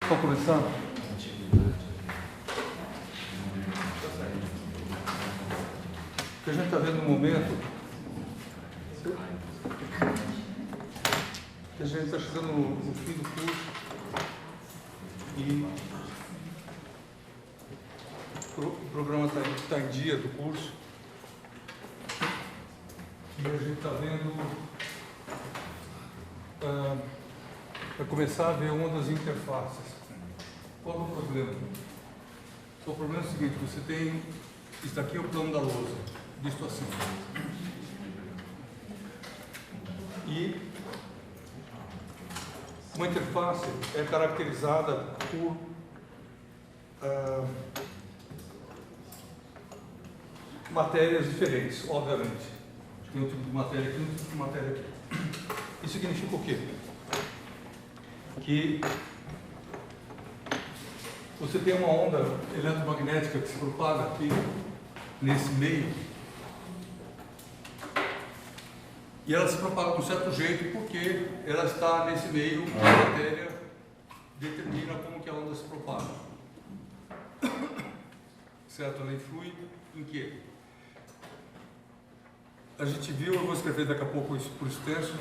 Vamos começar? O que a gente está vendo no momento, que a gente está chegando no fim do curso e o programa está em dia do curso e a gente está vendo para começar a ver ondas interfaces. Qual é o problema? O problema é o seguinte: você tem, isso daqui é o plano da lousa, visto assim. E uma interface é caracterizada por matérias diferentes, obviamente. Tem um tipo de matéria aqui e um tipo de matéria aqui. Isso significa o quê? Que você tem uma onda eletromagnética que se propaga aqui nesse meio e ela se propaga de um certo jeito porque ela está nesse meio e a matéria determina como que a onda se propaga. Certo? Ela influi em quê? A gente viu, eu vou escrever daqui a pouco isso por extenso,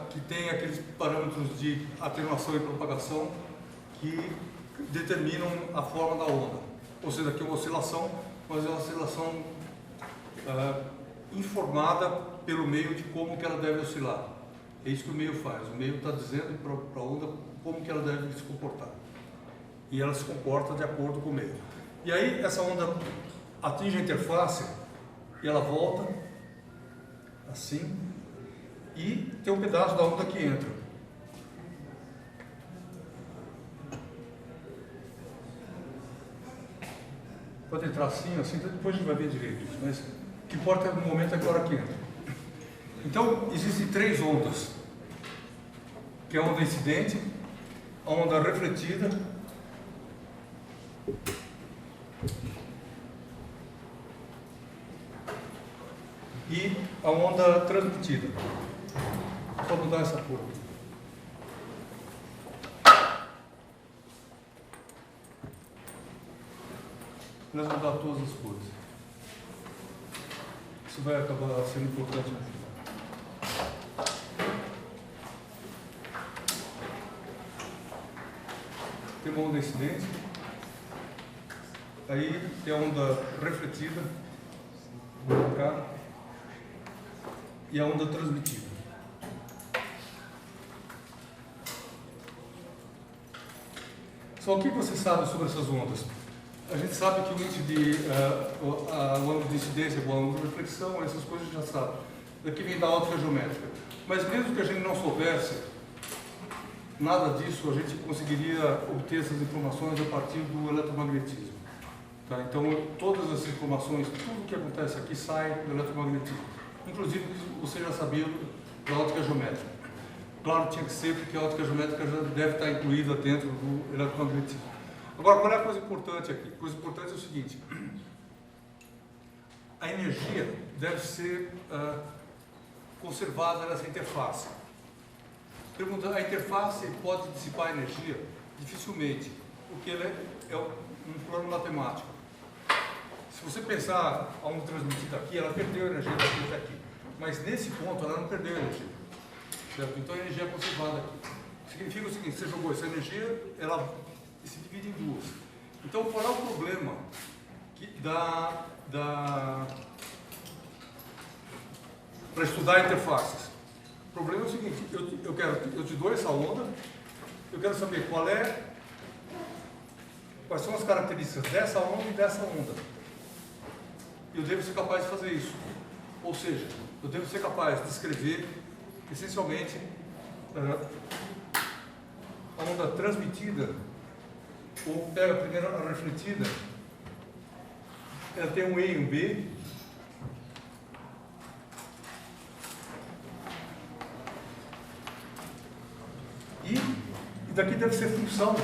que tem aqueles parâmetros de atenuação e propagação que determinam a forma da onda. Ou seja, aqui é uma oscilação, mas é uma oscilação informada pelo meio de como que ela deve oscilar. É isso que o meio faz. O meio está dizendo para a onda como que ela deve se comportar. E ela se comporta de acordo com o meio. E aí essa onda atinge a interface e ela volta assim e tem um pedaço da onda que entra. Pode entrar assim, assim, depois a gente vai ver direito isso, mas o que importa no momento é agora que entra. Então, existem três ondas, que é a onda incidente, a onda refletida e a onda transmitida. Só mudar essa cor. Nós vamos mudar todas as cores. Isso vai acabar sendo importante no final. Tem uma onda incidente. Aí tem a onda refletida. Vou colocar. E a onda transmitida. Só o que você sabe sobre essas ondas? A gente sabe que o índice o ângulo de incidência, o ângulo de reflexão, essas coisas a gente já sabe. Daqui vem da óptica geométrica. Mas mesmo que a gente não soubesse nada disso, a gente conseguiria obter essas informações a partir do eletromagnetismo. Tá? Então, todas as informações, tudo o que acontece aqui sai do eletromagnetismo. Inclusive, você já sabia da óptica geométrica. Claro, tinha que ser, porque a óptica geométrica já deve estar incluída dentro do eletromagnetismo. Agora, qual é a coisa importante aqui? A coisa importante é o seguinte: a energia deve ser conservada nessa interface. Pergunta: a interface pode dissipar energia? Dificilmente, porque ela é um plano matemático. Se você pensar a onda transmitida aqui, ela perdeu energia daqui até aqui. Mas nesse ponto ela não perdeu energia. Certo? Então a energia é conservada aqui. Significa o seguinte: você jogou essa energia, ela se divide em duas. Então, qual é o problema para estudar interfaces? O problema é o seguinte: eu te dou essa onda, eu quero saber quais são as características dessa onda e dessa onda. Eu devo ser capaz de fazer isso. Ou seja, eu devo ser capaz de escrever, essencialmente, a onda transmitida, ou pega primeiro a refletida, ela tem um E e um B, e daqui deve ser função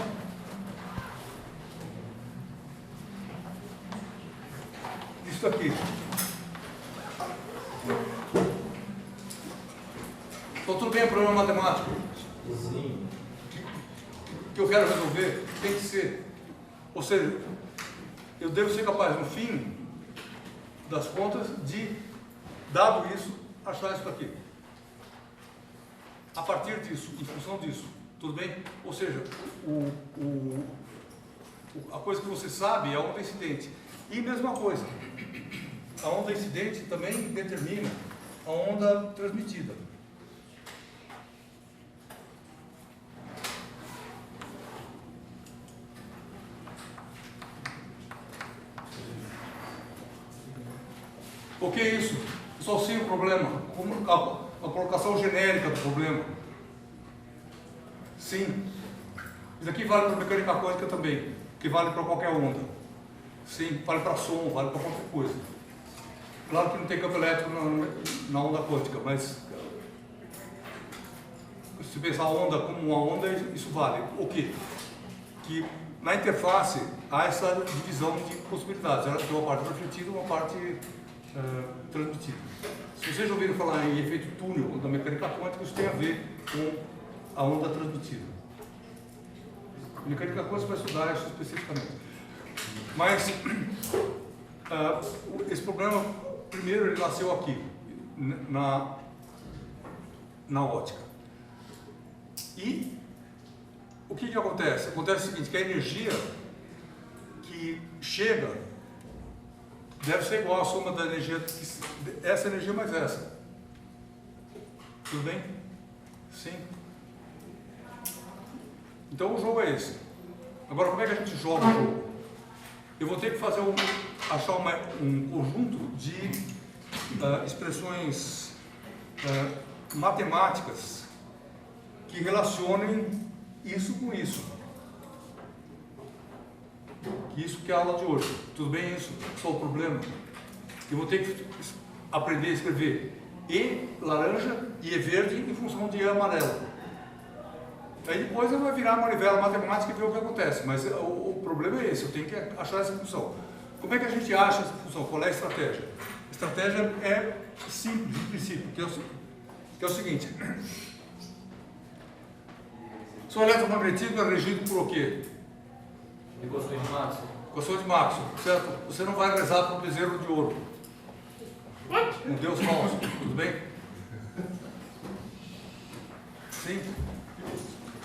disso aqui. Então tudo bem, é problema matemático? Sim. que eu quero resolver tem que ser, ou seja, eu devo ser capaz, no fim das contas, de, dado isso, achar isso aqui. A partir disso, em função disso, tudo bem? Ou seja, a coisa que você sabe é a onda incidente. E mesma coisa, a onda incidente também determina a onda transmitida. O que é isso? Só sei o problema, a colocação genérica do problema. Sim. Isso aqui vale para mecânica quântica também, que vale para qualquer onda. Sim, vale para som, vale para qualquer coisa. Claro que não tem campo elétrico na onda quântica, mas se pensar a onda como uma onda, isso vale. O quê? Que na interface há essa divisão de possibilidades. Ela tem uma parte refletida e uma parte transmitida. Se vocês ouviram falar em efeito túnel da mecânica quântica, isso tem a ver com a onda transmitida. A mecânica quântica vai estudar isso especificamente. Mas esse programa, primeiro, ele nasceu aqui, na ótica. E o que acontece? Acontece o seguinte, que a energia que chega deve ser igual à soma da energia, essa energia mais essa. Tudo bem? Sim. Então o jogo é esse. Agora, como é que a gente joga o jogo? Eu vou ter que fazer achar um conjunto de expressões matemáticas que relacionem isso com isso. Isso que é a aula de hoje. Tudo bem isso? Só o problema. Eu vou ter que aprender a escrever E laranja e E verde em função de E amarelo. Aí depois eu vou virar uma manivela matemática e ver o que acontece. Mas o problema é esse, eu tenho que achar essa função. Como é que a gente acha essa função? Qual é a estratégia? A estratégia é simples, em princípio, que é o seguinte. O eletromagnetismo é regido por o quê? Equações de Maxwell. Equações de Maxwell, certo? Você não vai rezar para o bezerro de ouro. Um Deus falso, tudo bem? Sim?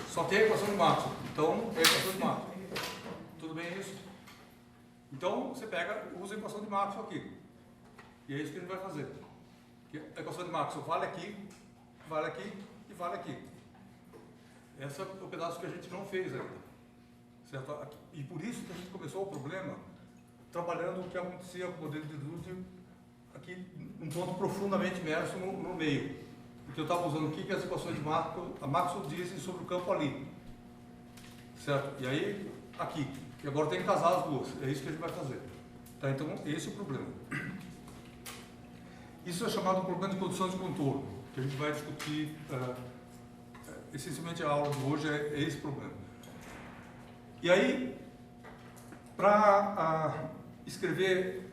Só tem a equação de Maxwell. Então, é a equação de Maxwell. Tudo bem isso? Então, você usa a equação de Maxwell aqui. E é isso que a gente vai fazer. A equação de Maxwell vale aqui e vale aqui. Esse é o pedaço que a gente não fez ainda. Certo? E por isso que a gente começou o problema trabalhando o que acontecia com o modelo de Drude aqui, num ponto profundamente imerso no meio. Porque eu estava usando aqui que as equações de Maxwell dizem sobre o campo ali. Certo? E aí, aqui. E agora tem que casar as duas. É isso que a gente vai fazer. Tá? Então, esse é o problema. Isso é chamado de problema de condições de contorno, que a gente vai discutir. Essencialmente a aula de hoje é esse problema. E aí, para escrever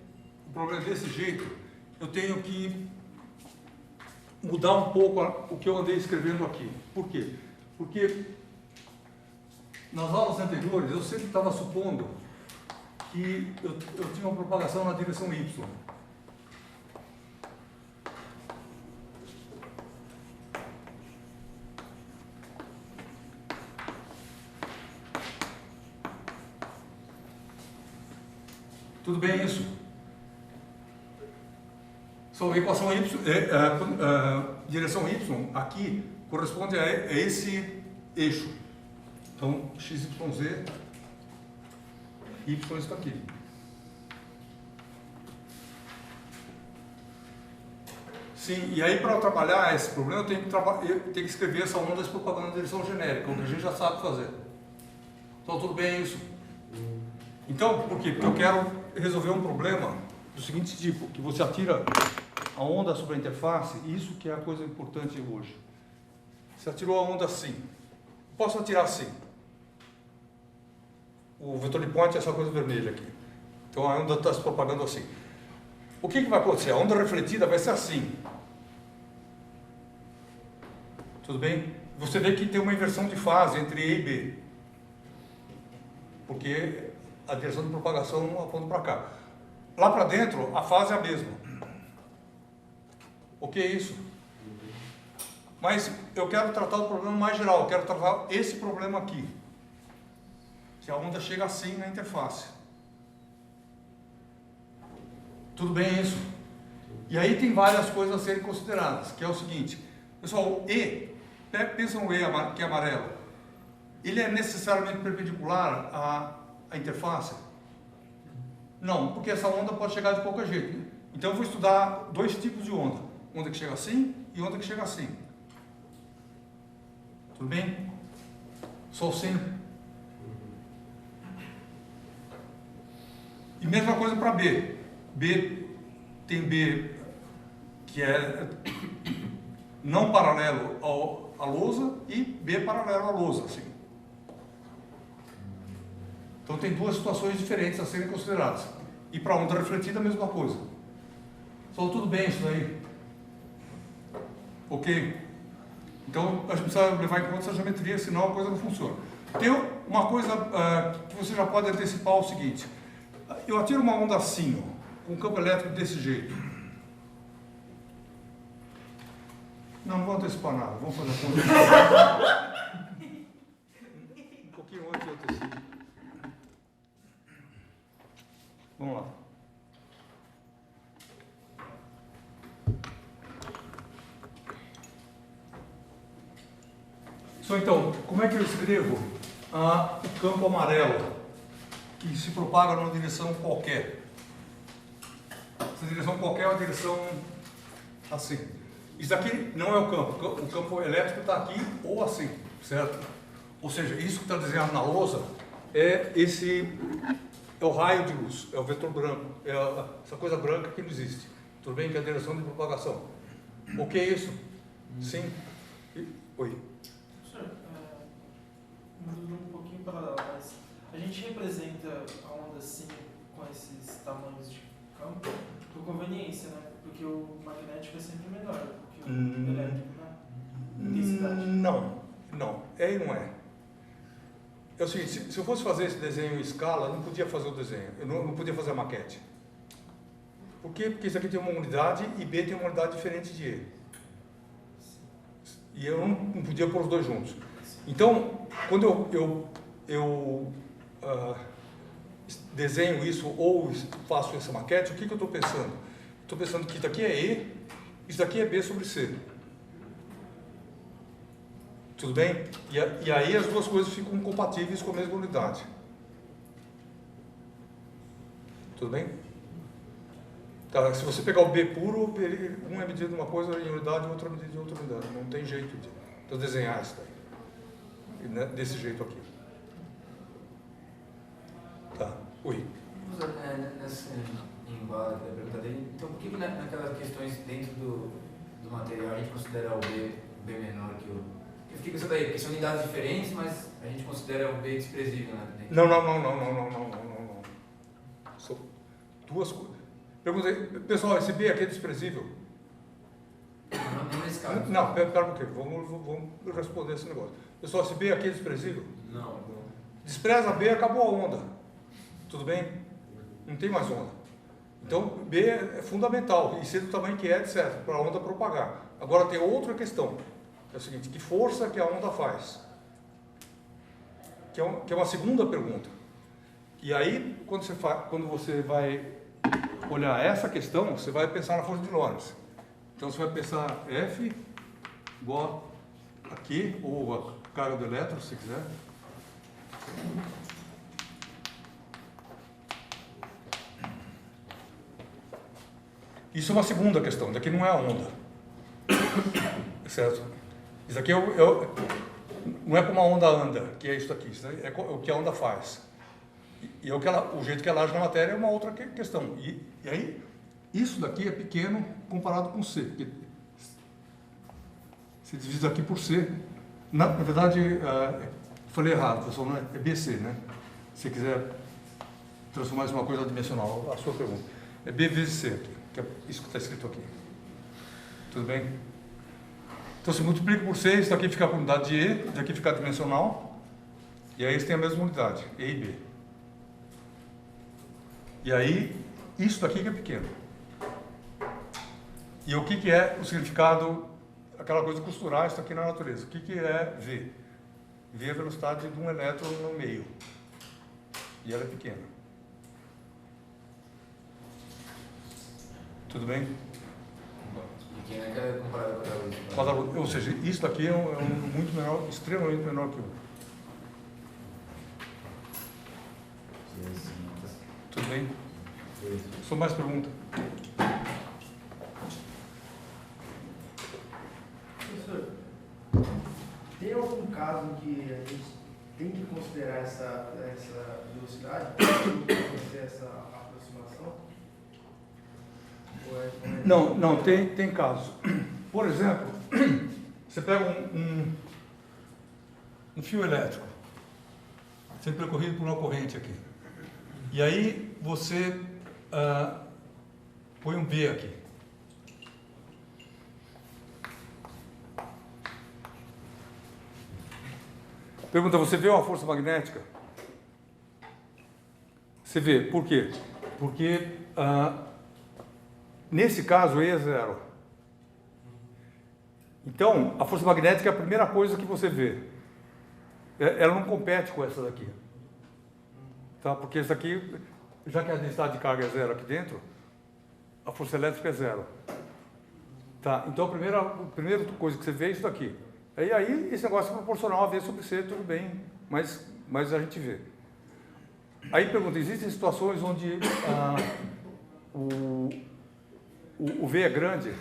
o problema desse jeito, eu tenho que mudar um pouco o que eu andei escrevendo aqui. Por quê? Porque nas aulas anteriores eu sempre estava supondo que eu tinha uma propagação na direção Y. Tudo bem isso? Só a equação Y, direção Y aqui corresponde a esse eixo. Então, x, y, z, y está aqui. Sim, e aí para trabalhar esse problema eu tenho que escrever essa onda de propaganda na direção genérica, o que a gente já sabe fazer. Então, tudo bem isso? Então, por quê? Porque eu quero resolver um problema do seguinte tipo, que você atira a onda sobre a interface, e isso que é a coisa importante hoje. Você atirou a onda assim. Posso atirar assim. O vetor de point é essa coisa vermelha aqui. Então a onda está se propagando assim. O que vai acontecer? A onda refletida vai ser assim. Tudo bem? Você vê que tem uma inversão de fase entre E e B. porque a direção de propagação aponta para cá. Lá para dentro, a fase é a mesma. O que é isso? Mas eu quero tratar o problema mais geral, eu quero tratar esse problema aqui, que a onda chega assim na interface. Tudo bem isso? E aí tem várias coisas a serem consideradas, que é o seguinte, pessoal, o E, pensa no E que é amarelo, ele é necessariamente perpendicular à interface? Não, porque essa onda pode chegar de qualquer jeito. Então eu vou estudar dois tipos de onda, onda que chega assim e onda que chega assim. Tudo bem? Só assim. E mesma coisa para B. Tem B que é não paralelo à lousa e B paralelo à lousa, assim. Então tem duas situações diferentes a serem consideradas. E para onda refletida a mesma coisa. Só tudo bem isso daí? Ok? Então a gente precisa levar em conta essa geometria, senão a coisa não funciona. Tem uma coisa que você já pode antecipar o seguinte. Eu atiro uma onda assim, ó, com um campo elétrico desse jeito. Não vou antecipar nada, vamos fazer a conta. Um pouquinho antes eu antecipo. Vamos lá. Então, como é que eu escrevo o campo amarelo que se propaga numa direção qualquer? Essa direção qualquer é uma direção assim. Isso aqui não é o campo elétrico está aqui ou assim, certo? Ou seja, isso que está desenhado na lousa é o raio de luz, é o vetor branco, é essa coisa branca que não existe. Tudo bem que é a direção de propagação. O que é isso? Sim? Oi? Mudando um pouquinho para lá, mas a gente representa a onda assim com esses tamanhos de campo por conveniência, né? Porque o magnético é sempre menor do que o elétrico, né? Intensidade. Não. É e não é. É o seguinte, se eu fosse fazer esse desenho em escala, eu não podia fazer o desenho, eu não podia fazer a maquete. Por quê? Porque isso aqui tem uma unidade e B tem uma unidade diferente de E. E eu não podia pôr os dois juntos. Então, quando eu desenho isso ou faço essa maquete, o que eu estou pensando? Estou pensando que isso daqui é E, isso daqui é B sobre C. Tudo bem? E aí as duas coisas ficam compatíveis com a mesma unidade. Tudo bem? Tá, se você pegar o B puro, um é medido de uma coisa em unidade, o outro é medido de outra unidade. Não tem jeito de desenhar isso daí. Desse jeito aqui. Tá. Oi. Nessa embala da pergunta dele, então por que naquelas questões dentro do material a gente considera o B menor que o... Eu fiquei com isso daí, porque são unidades diferentes, mas a gente considera o B desprezível, né? Não. São duas coisas. Perguntei, pessoal, esse B aqui é desprezível? Não nesse caso. Não, pera um pouquinho, vamos responder esse negócio. Pessoal, esse B aqui é desprezível? Não. Despreza B, acabou a onda. Tudo bem? Não tem mais onda. Então, B é fundamental, e ser do tamanho que é, etc., para a onda propagar. Agora tem outra questão, é o seguinte, que força que a onda faz? Que é uma segunda pergunta. E aí, quando você vai olhar essa questão, você vai pensar na força de Lorentz. Então você vai pensar F igual aqui, ou a carga do elétron, se quiser. Isso é uma segunda questão, daqui não é a onda. Certo? Isso aqui não é como a onda anda, que é isso aqui, é o que a onda faz. E o jeito que ela age na matéria é uma outra questão. E aí, isso daqui é pequeno comparado com C, porque se divide aqui por C. Na verdade, falei errado, pessoal, não é BC, né? Se quiser transformar isso em uma coisa dimensional, a sua pergunta. É B vezes C, que é isso que está escrito aqui. Tudo bem? Então, se multiplica por C, isso daqui fica com unidade de E, daqui fica dimensional, e aí você tem a mesma unidade, E e B. E aí, isso daqui que é pequeno. E o que é o significado, aquela coisa de costurar isso aqui na natureza? O que é V? V é a velocidade de um elétron no meio. E ela é pequena. Tudo bem? Pequena é comparada com a luz. Ou seja, isso daqui é um número muito menor, extremamente menor que 1. Tudo bem? Só mais pergunta? Professor, tem algum caso que a gente tem que considerar essa velocidade para fazer essa aproximação? Não, tem casos. Por exemplo, você pega um fio elétrico, sendo percorrido por uma corrente aqui. E aí você põe um B aqui. Pergunta, você vê uma força magnética? Você vê, por quê? Porque nesse caso E é 0. Então, a força magnética é a primeira coisa que você vê. Ela não compete com essa daqui. Tá? Porque essa aqui, já que a densidade de carga é 0 aqui dentro, a força elétrica é 0. Tá? Então, a primeira coisa que você vê é isso daqui. E aí, esse negócio é proporcional a V sobre C, tudo bem, mas a gente vê. Aí pergunta, existem situações onde o V é grande,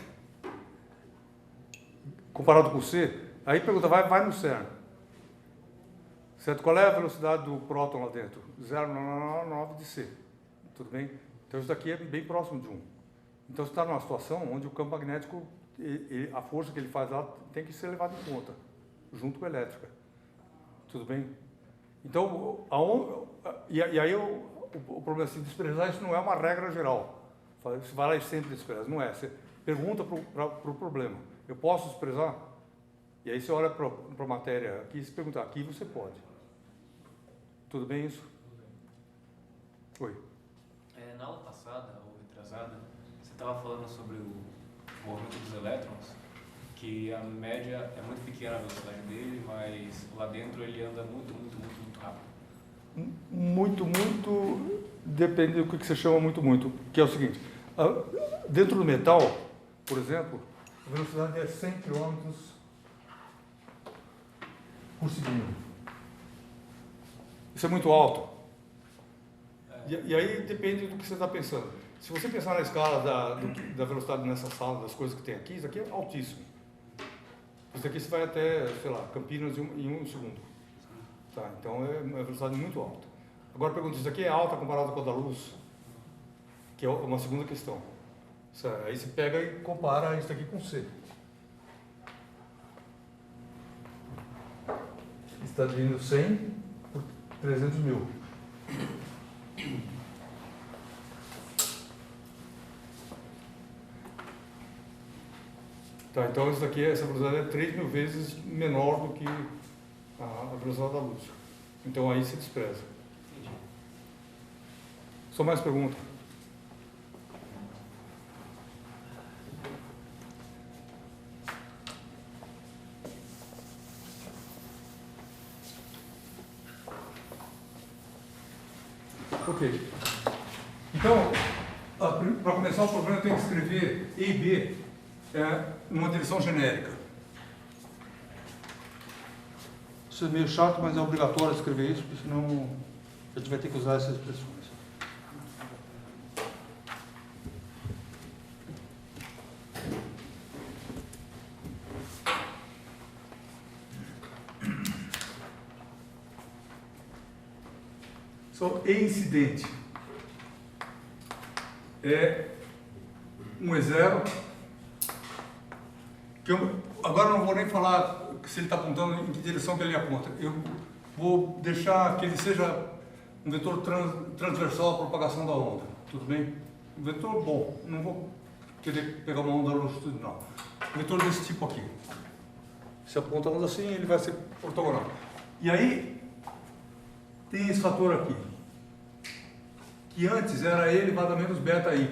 comparado com o C? Aí pergunta, vai no CERN. Certo? Qual é a velocidade do próton lá dentro? 0,9 de C. Tudo bem? Então, isso daqui é bem próximo de 1. Então, você está numa situação onde o campo magnético, a força que ele faz lá tem que ser levada em conta, junto com a elétrica. Tudo bem? Então, e aí o problema é assim, desprezar isso não é uma regra geral. Você vai lá e sempre despreza. Não é. Você pergunta para o problema. Eu posso desprezar? E aí você olha para a matéria aqui e se perguntar, aqui você pode. Tudo bem isso? Oi. Na aula passada, ou retrasada, você estava falando sobre o movimento dos elétrons, que a média é muito pequena a velocidade dele, mas lá dentro ele anda muito rápido. Muito, depende do que você chama muito, que é o seguinte, dentro do metal, por exemplo, a velocidade é 100 km por segundo. Isso é muito alto. E aí depende do que você está pensando. Se você pensar na escala da velocidade nessa sala, das coisas que tem aqui, isso aqui é altíssimo. Isso aqui você vai até, sei lá, Campinas em 1 segundo. Tá, então é uma velocidade muito alta. Agora pergunta, isso aqui é alta comparada com a da luz? Que é uma segunda questão. Aí você pega e compara isso aqui com C. Está dividindo 100 por 300 mil. Tá, então essa velocidade é 3.000 vezes menor do que a velocidade da luz. Então aí se despreza. Entendi. Só mais pergunta? Ok. Então, para começar o problema, eu tenho que escrever E e B numa direção genérica. Isso é meio chato, mas é obrigatório escrever isso, porque senão a gente vai ter que usar essas expressões. E incidente é um E0, que agora eu não vou nem falar se ele está apontando em que direção que ele aponta. Eu vou deixar que ele seja um vetor transversal à propagação da onda, tudo bem? Um vetor bom, não vou querer pegar uma onda longitudinal. Um vetor desse tipo aqui. Se aponta a onda assim, ele vai ser ortogonal. E aí, tem esse fator aqui. que antes era E elevado a menos beta Y.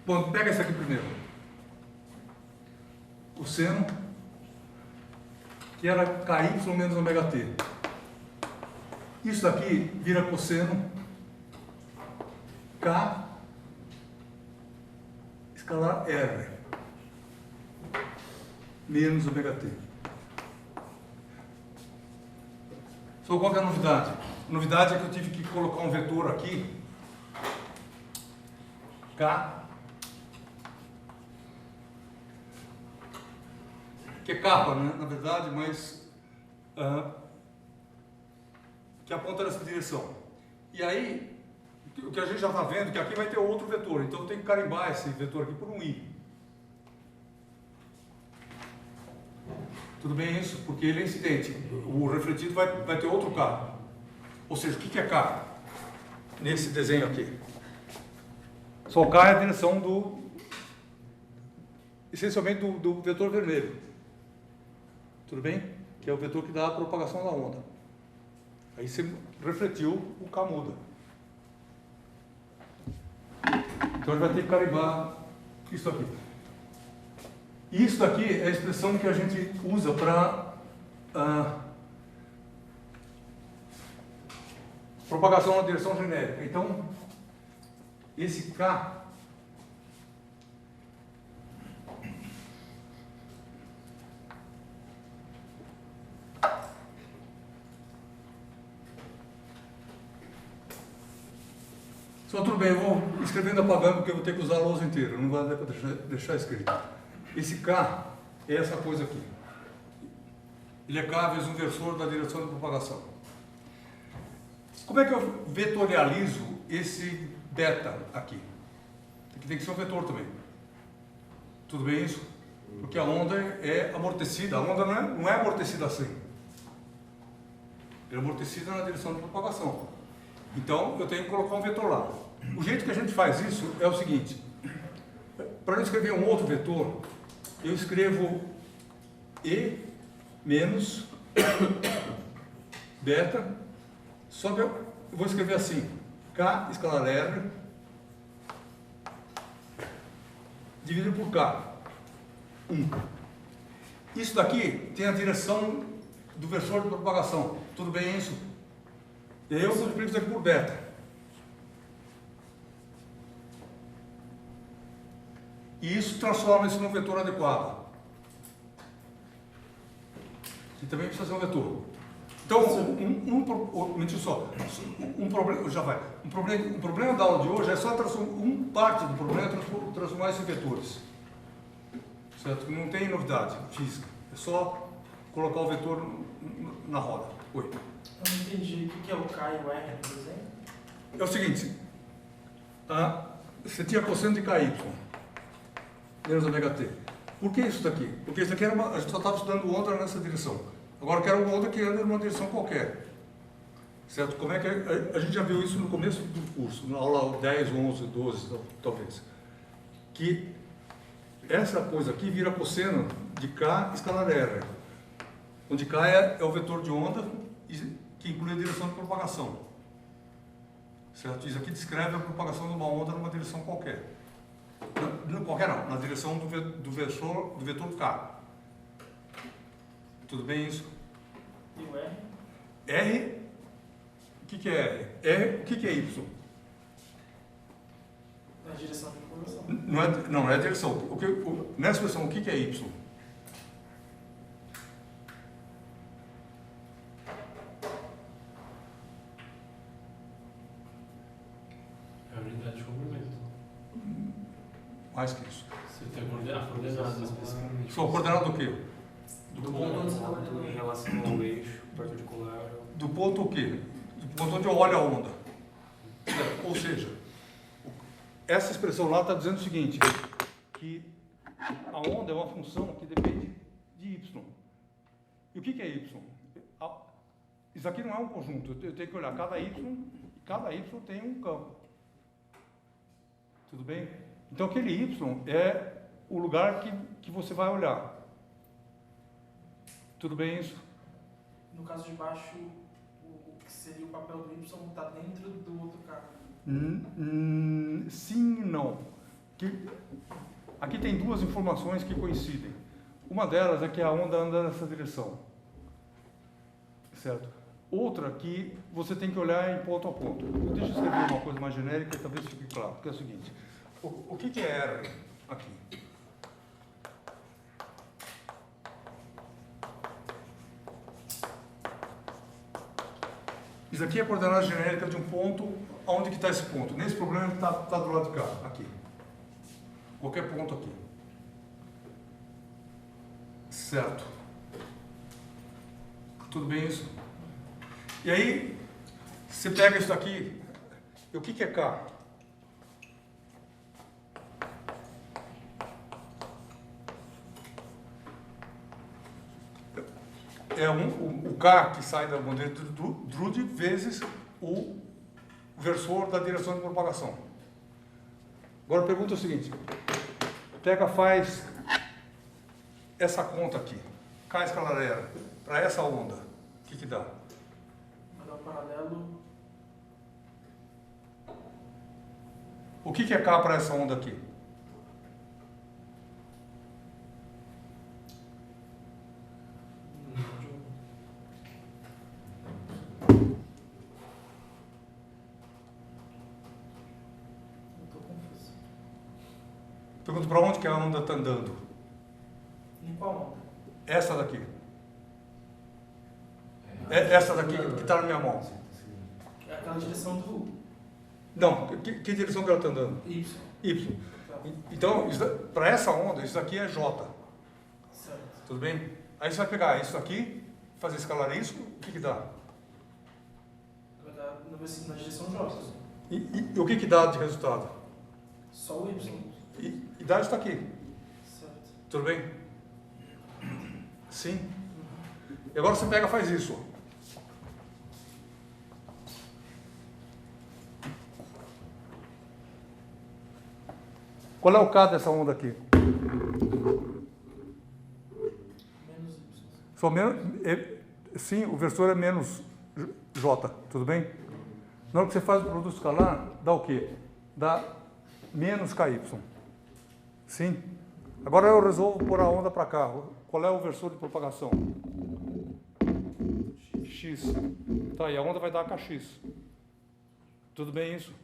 Bom, pega esse aqui primeiro. O seno, que era KY menos ômega t. Isso daqui vira cosseno K escalar R menos ômega t. Só qual que é a novidade? A novidade é que eu tive que colocar um vetor aqui, K, que é capa, né, na verdade, mas que aponta nessa direção. E aí, o que a gente já está vendo é que aqui vai ter outro vetor, então eu tenho que carimbar esse vetor aqui por um I. Tudo bem isso? Porque ele é incidente. O refletido vai ter outro K. Ou seja, o que é K? Nesse desenho aqui. Só K é a direção essencialmente do vetor vermelho. Tudo bem? Que é o vetor que dá a propagação da onda. Aí você refletiu, o K muda. Então a gente vai ter que carimbar isso aqui. E isso daqui é a expressão que a gente usa para propagação na direção genérica. Então, esse K só tudo bem, eu vou escrevendo apagando porque eu vou ter que usar a lousa inteira, não vai dar para deixar escrito. Esse K é essa coisa aqui. Ele é K vezes um versor da direção de propagação. Como é que eu vetorializo esse beta aqui? Aqui tem que ser um vetor também. Tudo bem isso? Porque a onda é amortecida. A onda não é amortecida assim. Ela é amortecida na direção de propagação. Então, eu tenho que colocar um vetor lá. O jeito que a gente faz isso é o seguinte. Para eu escrever um outro vetor, eu escrevo E menos beta, só que eu vou escrever assim, K escalar R dividido por K, 1. Isso daqui tem a direção do versor de propagação. Tudo bem isso? E aí eu multiplico isso aqui por beta. E isso transforma isso num vetor adequado. E também precisa ser um vetor. Então, um problema da aula de hoje é só parte do problema é transformar isso em vetores. Certo? Não tem novidade física. É só colocar o vetor na roda. Oi. Eu não entendi. O que é o K e o R no desenho? É o seguinte. Você tinha cosseno de KY menos ômega t. Por que isso daqui? Porque isso aqui era a gente só estava estudando onda nessa direção. Agora eu quero uma onda que anda numa direção qualquer. Certo? Como é que a gente já viu isso no começo do curso, na aula 10, 11, 12, talvez. Que essa coisa aqui vira cosseno de K escalar R. Onde K é o vetor de onda que inclui a direção de propagação. Certo? Isso aqui descreve a propagação de uma onda numa direção qualquer. Não, qualquer não, na direção do vetor K. Tudo bem isso? E o R? R, o que é R? R, o que é Y? Na direção de propagação. Não é a direção. Nessa expressão, o que é Y? É a unidade de comprimento. Mais que isso. Você tem coordenadas especificamente. Sou coordenado do quê? Do ponto onde você está olhando Em relação ao eixo perpendicular. Do ponto o quê? Do ponto onde eu olho a onda. Ou seja, essa expressão lá está dizendo o seguinte, que a onda é uma função que depende de Y. E o que é Y? Isso aqui não é um conjunto, eu tenho que olhar cada Y tem um campo. Tudo bem? Então aquele Y é o lugar que você vai olhar. Tudo bem isso? No caso de baixo, o que seria o papel do Y está dentro do outro K. Sim e não. Aqui tem duas informações que coincidem. Uma delas é que a onda anda nessa direção. Certo? Outra que você tem que olhar em ponto a ponto. Deixa eu escrever uma coisa mais genérica e talvez fique claro. Que é o seguinte. O que é R aqui? Isso aqui é a coordenada genérica de um ponto. Onde que está esse ponto? Nesse problema está do lado de cá, aqui. Qualquer ponto aqui. Certo. Tudo bem isso? E aí, você pega isso daqui. E o que é K? É o K que sai da bandeira do Drude vezes o versor da direção de propagação. Agora a pergunta é o seguinte. Pega, faz essa conta aqui. K escalar R. Para essa onda. O que dá? Vai dar um paralelo. O que é K para essa onda aqui? Pergunto para onde que a onda está andando? Em qual onda? Essa daqui. Essa daqui que está na minha mão. É aquela direção do Não, que direção que ela está andando? Y. Y. Tá. Então, para essa onda, isso daqui é J. Certo. Tudo bem? Aí você vai pegar isso aqui, fazer escalar isso, o que dá? Vai dar na direção J. E o que dá de resultado? Só o Y. E dá isso aqui. Certo. Tudo bem? Sim. E agora você pega e faz isso. Qual é o K dessa onda aqui? Menos Y. Só menos, sim, o versor é menos J, tudo bem? Na hora que você faz o produto escalar, dá o quê? Dá menos KY. Sim? Agora eu resolvo pôr a onda para cá. Qual é o versor de propagação? X. Tá, e a onda vai dar KX. Tudo bem isso?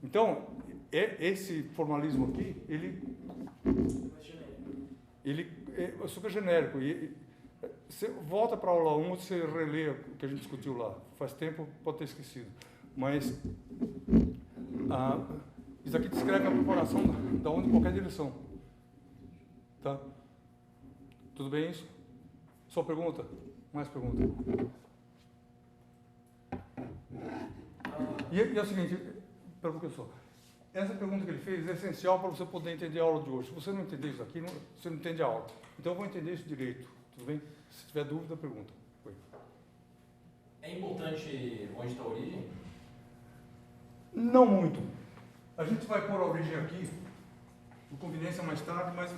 Então, esse formalismo aqui, ele é super genérico. E você volta para a aula 1, você relê o que a gente discutiu lá. Faz tempo, pode ter esquecido. Mas isso aqui descreve a propagação da onda em qualquer direção. Tá? Tudo bem isso? Só pergunta? Mais pergunta? E é o seguinte, para o professor, essa pergunta que ele fez é essencial para você poder entender a aula de hoje. Se você não entender isso aqui, você não entende a aula. Então eu vou entender isso direito, tudo bem? Se tiver dúvida, pergunta. Oi. É importante onde está a origem? Não muito. A gente vai pôr a origem aqui, por conveniência mais tarde, mas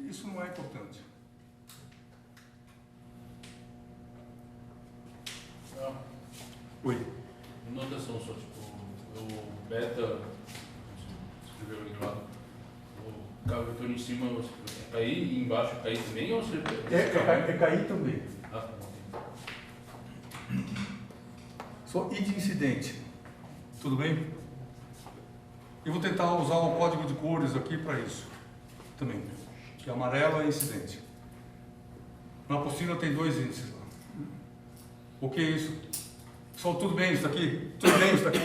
isso não é importante. Oi. Notação só, tipo, o beta, escreveu ali do lado, o cabo vetor em cima, você cair e embaixo cair também ou você... É cair também. Ah, tá bom. Só I de incidente. Tudo bem? Eu vou tentar usar o código de cores aqui para isso. Também. Que amarelo é incidente. Na apostila tem 2 índices lá. O que é isso? Só tudo bem isso aqui? Tudo bem isso aqui?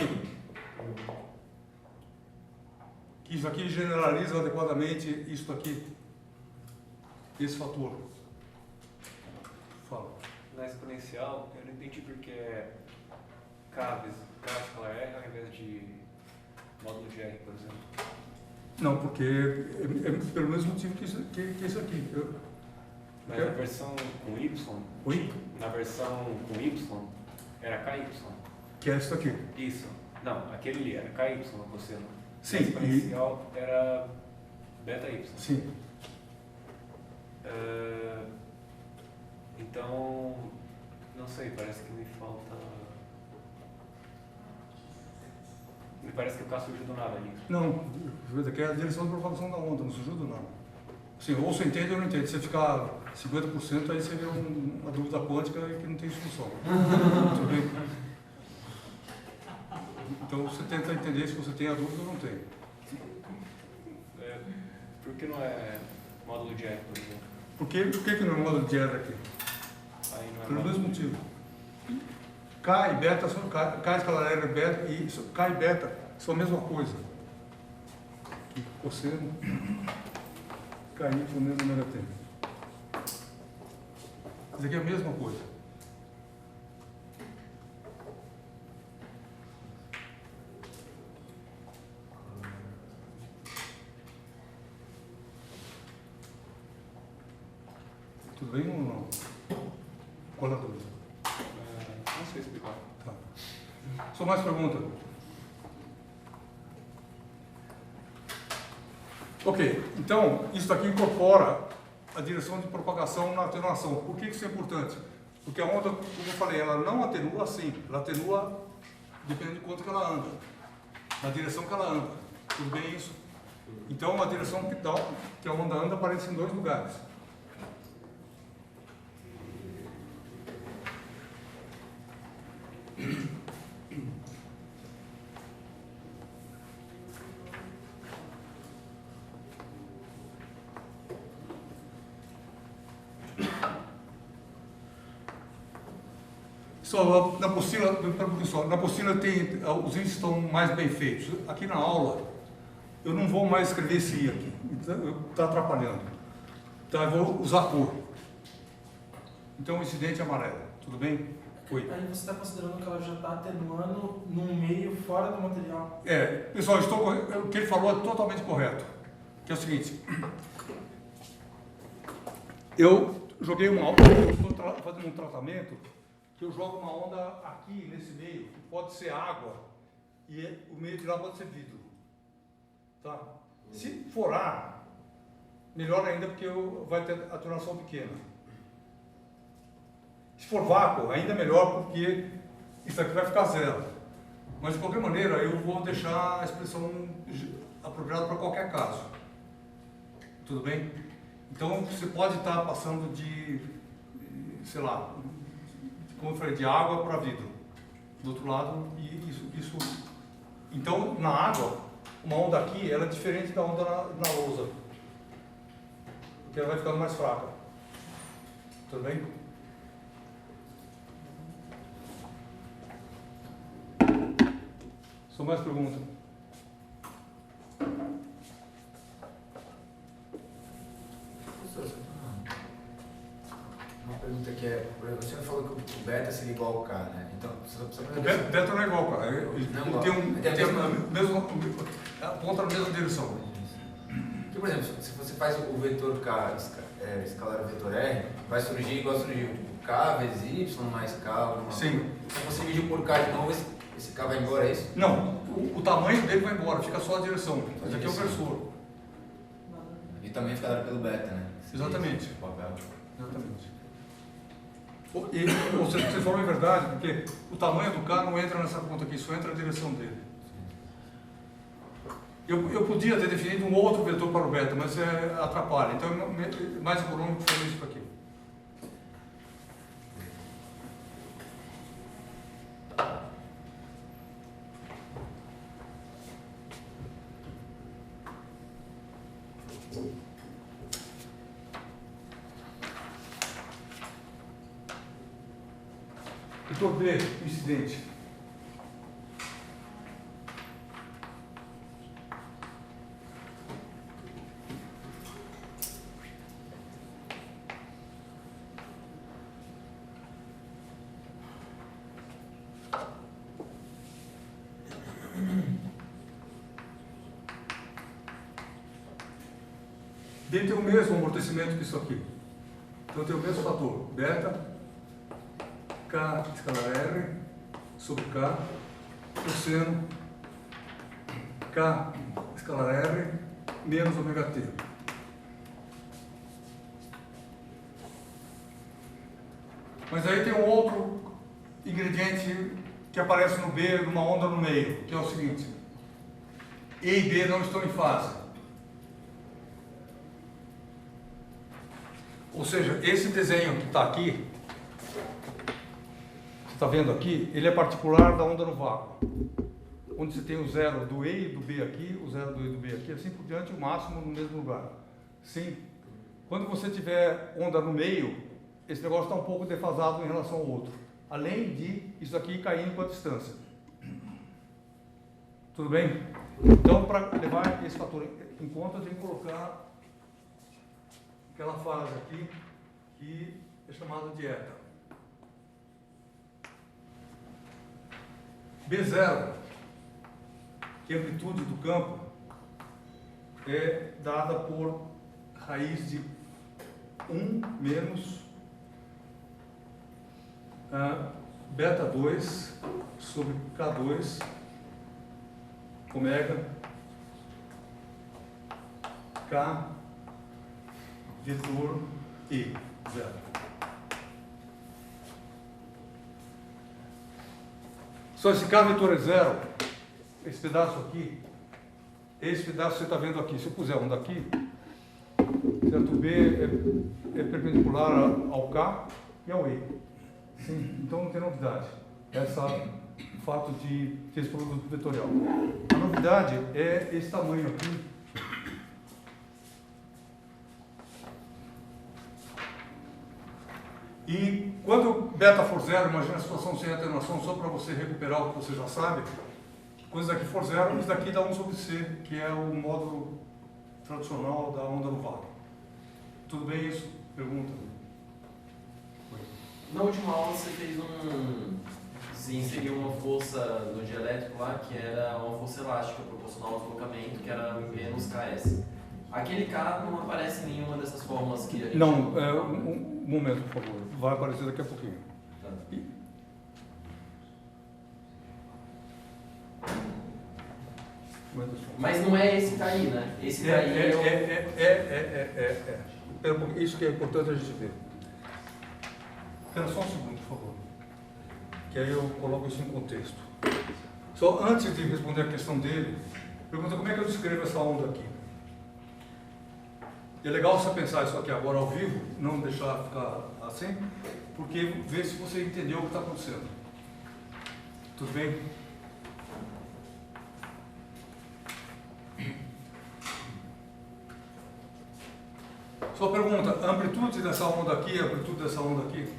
Isso aqui generaliza adequadamente isso aqui. Esse fator. Fala. Na exponencial, eu não entendi porque é K escalar R ao invés de módulo de R, por exemplo. Não, porque é pelo mesmo motivo que isso aqui. Mas na versão com Y, Oi? na versão com Y, era KY. Que é isso aqui. Isso. Não, aquele ali era KY, você não. Sim, Na exponencial era beta Y. Sim. Então, não sei, parece que me falta... Me parece que o K surgiu do nada ali. Não, que é a direção de propagação da onda, não surgiu do nada. Assim, ou você entende ou não entende. Se você ficar 50%, aí seria uma dúvida quântica que não tem solução. Tudo bem? Então você tenta entender se você tem a dúvida ou não tem. Por que não é módulo de R, por exemplo? Por que não é módulo de R aqui? Aí não é Pelo módulo. mesmo motivo. K e beta são K escalar R e beta, e K e beta são a mesma coisa. Cosseno, KY menos ômega t. Isso aqui é a mesma coisa. Tudo bem ou não? Qual é a dúvida? Não sei explicar. Tá. Só mais pergunta. Ok, então isso aqui incorpora a direção de propagação na atenuação. Por que isso é importante? Porque a onda, como eu falei, ela não atenua assim, ela atenua dependendo de quanto que ela anda, na direção que ela anda. Tudo bem isso? Então a direção que a onda anda aparece em dois lugares. Só na apostila tem, os índices estão mais bem feitos. Aqui na aula, eu não vou mais escrever esse I aqui, está atrapalhando. Então eu vou usar cor. Então o incidente é amarelo, tudo bem? Oi. Aí você está considerando que ela já está atenuando num meio fora do material? Pessoal, o que ele falou é totalmente correto. Que é o seguinte, eu joguei uma onda, eu estou fazendo um tratamento que eu jogo uma onda aqui nesse meio, que pode ser água, e o meio de lá pode ser vidro. Tá? Se for ar, melhor ainda, porque vai ter atenuação pequena. Se for vácuo, ainda melhor, porque isso aqui vai ficar zero. Mas de qualquer maneira, eu vou deixar a expressão apropriada para qualquer caso. Tudo bem? Então você pode estar passando de, sei lá, como eu falei, de água para vidro. Do outro lado, e isso. Então, na água, uma onda aqui, ela é diferente da onda na lousa. Porque ela vai ficando mais fraca. Tudo bem? Só mais perguntas? Uma pergunta que é, por exemplo, você falou que o beta seria igual ao K, né? Então, O beta não é igual, cara. Ele aponta na mesma direção. Porque, por exemplo, se você faz o vetor K escalar o vetor R, vai surgir igual surgiu, tipo, K vezes Y mais K, alguma Sim. coisa. Se você dividir por K de novo, esse K vai embora, é isso? Não, o tamanho dele vai embora, fica só a direção. Esse aqui é o versor. E também fica dado pelo beta, né? Exatamente. Esse papel. Exatamente. E vocês falam a verdade, porque o tamanho do K não entra nessa conta aqui, só entra a direção dele. Eu podia ter definido um outro vetor para o beta, mas atrapalha. Então é mais econômico fazer isso aqui. Vetor B, incidente. D tem o mesmo amortecimento que isso aqui. Então tem o mesmo fator. Beta, K escalar R, sobre K, cosseno, K escalar R, menos ômega t. Mas aí tem um outro ingrediente que aparece no B, numa onda no meio, que é o seguinte. E e B não estão em fase. Ou seja, esse desenho que está aqui, você está vendo aqui, ele é particular da onda no vácuo. Onde você tem o zero do E e do B aqui, o zero do E e do B aqui, assim por diante, o máximo no mesmo lugar. Sim. Quando você tiver onda no meio, esse negócio está um pouco defasado em relação ao outro. Além de isso aqui caindo com a distância. Tudo bem? Então, para levar esse fator em conta, a gente colocar aquela fase aqui, que é chamada de eta. B0, que é a amplitude do campo, é dada por raiz de 1 menos beta 2 sobre K2 ômega K vetor E zero. Só esse K vetor é zero, esse pedaço aqui, esse pedaço você está vendo aqui, se eu puser um daqui, certo? B é perpendicular ao K e ao E. Sim, então não tem novidade. O fato de ter esse produto vetorial. A novidade é esse tamanho aqui. E quando beta for zero, imagina a situação sem atenuação, só para você recuperar o que você já sabe. Quando isso daqui for zero, isso daqui dá 1 sobre C, que é o módulo tradicional da onda no vácuo. Tudo bem isso? Pergunta. Na última aula você fez você inseriu uma força no dielétrico lá, que era uma força elástica proporcional ao deslocamento, que era menos KS. Aquele K não aparece em nenhuma dessas fórmulas que a gente... Não, um momento, por favor. Vai aparecer daqui a pouquinho. Tá. Mas não é esse KI, né? Esse KI Isso que é importante a gente ver. Espera só um segundo, por favor. Que aí eu coloco isso em contexto. Só antes de responder a questão dele, pergunta como é que eu descrevo essa onda aqui. E é legal você pensar isso aqui agora ao vivo, não deixar ficar assim, porque ver se você entendeu o que está acontecendo. Tudo bem? Só pergunta, a amplitude dessa onda aqui, a amplitude dessa onda aqui?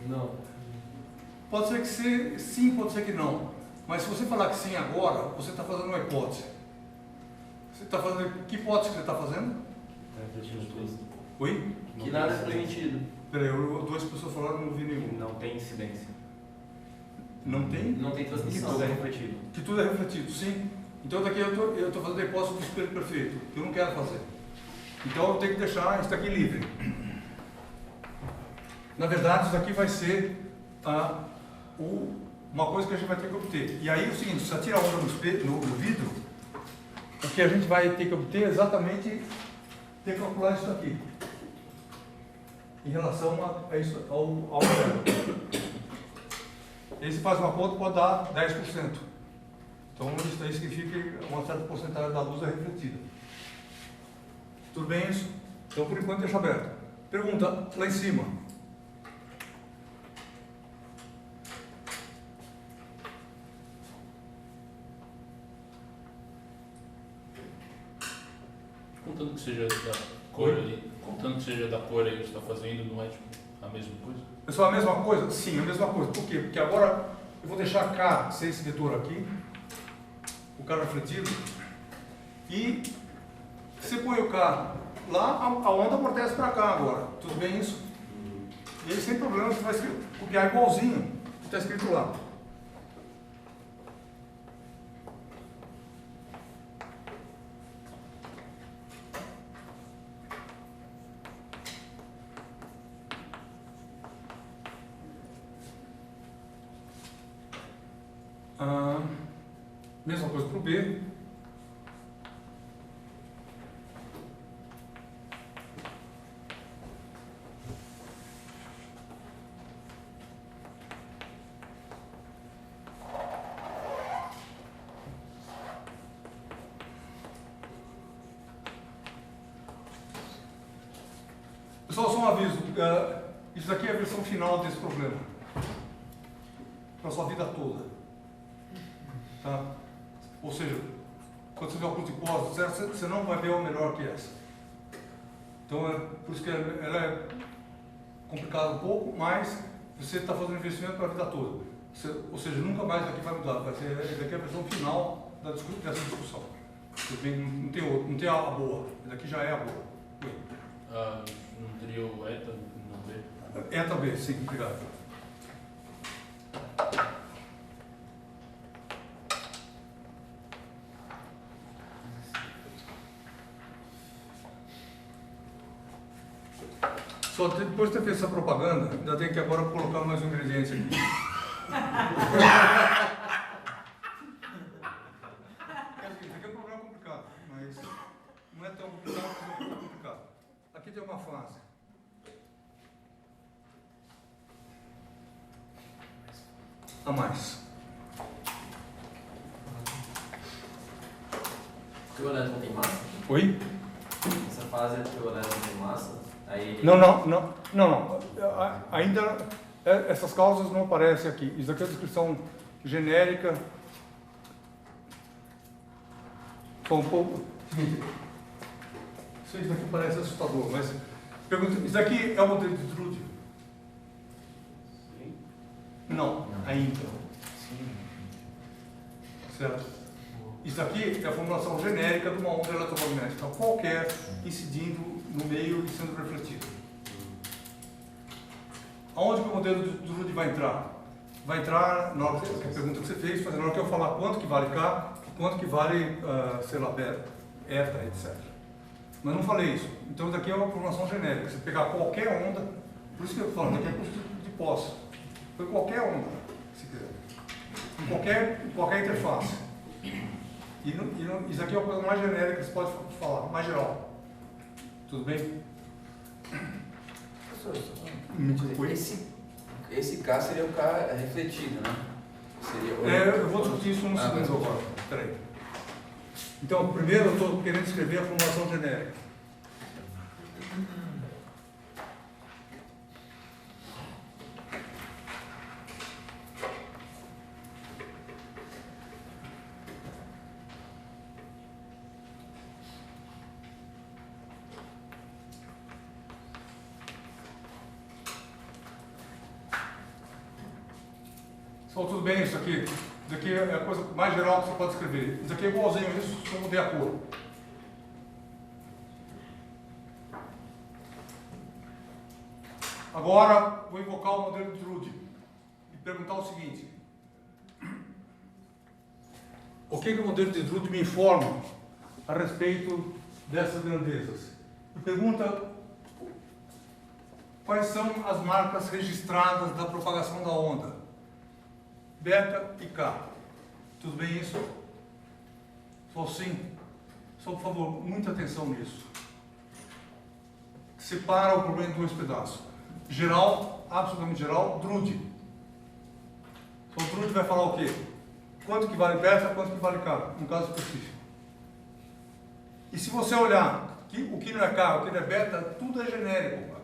Não. Pode ser que sim, pode ser que não. Mas se você falar que sim agora, você está fazendo uma hipótese. Você está fazendo... Que hipótese que você está fazendo? Oi? Que nada é transmitido. Peraí, duas pessoas falaram e não vi nenhum. Não tem incidência. Não tem? Não tem Que transmissão. tudo é refletido. Que tudo é refletido, sim. Então daqui eu estou fazendo a hipótese do espelho perfeito, que eu não quero fazer. Então eu tenho que deixar isso daqui livre. Na verdade, isso daqui vai ser uma coisa que a gente vai ter que obter. E aí é o seguinte, se você tira a onda no vidro, o que a gente vai ter que obter é exatamente ter que calcular isso aqui. Em relação a isso, ao zero. E aí você faz uma conta, pode dar 10%. Então isso aí significa que uma certa porcentagem da luz é refletida. Tudo bem isso? Então por enquanto deixa aberto. Pergunta lá em cima. Contando que seja da cor ali, contando que seja da cor aí que você está fazendo, não é tipo a mesma coisa? É só a mesma coisa? Sim, a mesma coisa. Por quê? Porque agora eu vou deixar K ser esse vetor aqui, o K refletido, e você põe o K lá, a onda amortece para cá agora. Tudo bem isso? E aí sem problema você vai copiar igualzinho o que está escrito lá. Mesma coisa para o B. Pessoal, só um aviso. Isso daqui é a versão final desse problema. Para a sua vida toda. Tá? Ou seja, quando você vê o curso de pós, você não vai ver uma melhor que essa. Então, por isso que ela é complicada um pouco, mas você está fazendo investimento para a vida toda. Ou seja, nunca mais daqui vai mudar. Vai ser, daqui é a versão final dessa discussão. Não tem a boa. Daqui já é a boa. Não teria o ETA no B? ETA B, sim, obrigado. Só depois de ter feito essa propaganda, ainda tem que agora colocar mais um ingrediente aqui. Isso aqui é um problema complicado, mas não é tão complicado, mas é um pouco complicado. Aqui tem uma frase. A mais. Porque o elétron tem massa? Oi? Essa fase é porque o elétron tem massa? Aí... Não. Ainda essas causas não aparecem aqui. Isso aqui é a descrição genérica. Só um pouco. Isso daqui parece assustador, mas pergunta, isso daqui é o modelo de Drude? Sim. Não, ainda. Sim. Certo? Isso aqui é a formulação genérica de uma onda eletromagnética qualquer incidindo no meio e sendo refletido. Aonde que o modelo de Drude vai entrar? Vai entrar na hora que a pergunta que você fez, na hora que eu falar quanto que vale K, quanto que vale, sei lá, eta, etc. Mas não falei isso. Então isso daqui é uma formulação genérica. Você pegar qualquer onda, por isso que eu falo, daqui é custo de posse. Foi qualquer onda, se quiser. Em qualquer interface. Isso aqui é a coisa mais genérica que você pode falar, mais geral. Tudo bem? Professor, esse K seria o K refletido, né? Seria Eu vou discutir isso no segundo agora. Peraí. Então, primeiro eu estou querendo escrever a formulação genérica. Só tudo bem isso aqui? Isso aqui é a coisa mais geral que você pode escrever. Isso aqui é igualzinho a isso, só mudei a cor. Agora, vou invocar o modelo de Drude e perguntar o seguinte. O que o modelo de Drude me informa a respeito dessas grandezas? Me pergunta quais são as marcas registradas da propagação da onda. Beta e K. Tudo bem isso? Só sim. Só, por favor, muita atenção nisso. Separa o problema em dois pedaços. Geral, absolutamente geral, Drude. Então, o Drude vai falar o quê? Quanto que vale beta, quanto que vale K, no caso específico. E se você olhar o que não é K, o que não é beta, tudo é genérico aqui.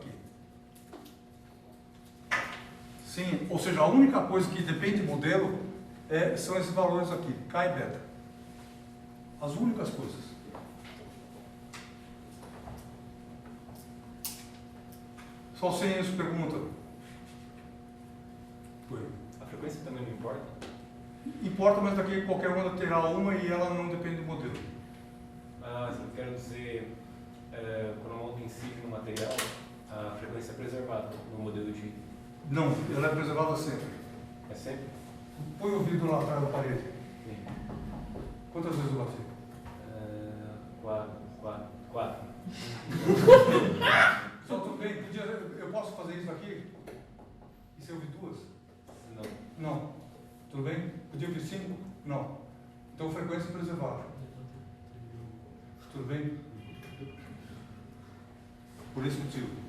Sim, ou seja, a única coisa que depende do modelo são esses valores aqui, K e beta. As únicas coisas. Só sem isso pergunta. Oi. A frequência também não importa? Importa, mas daqui qualquer onda terá uma e ela não depende do modelo. Mas eu quero dizer, quando a onda incide no material, a frequência é preservada no modelo de... Não, ela é preservada sempre. É sempre? Põe o vidro lá atrás da parede. Sim. Quantas vezes eu bati? 4. Só tudo bem, eu posso fazer isso aqui? E se eu ouvir 2? Não. Não. Tudo bem? Podia ouvir 5? Não. Então frequência preservada. Tudo bem? Por esse motivo.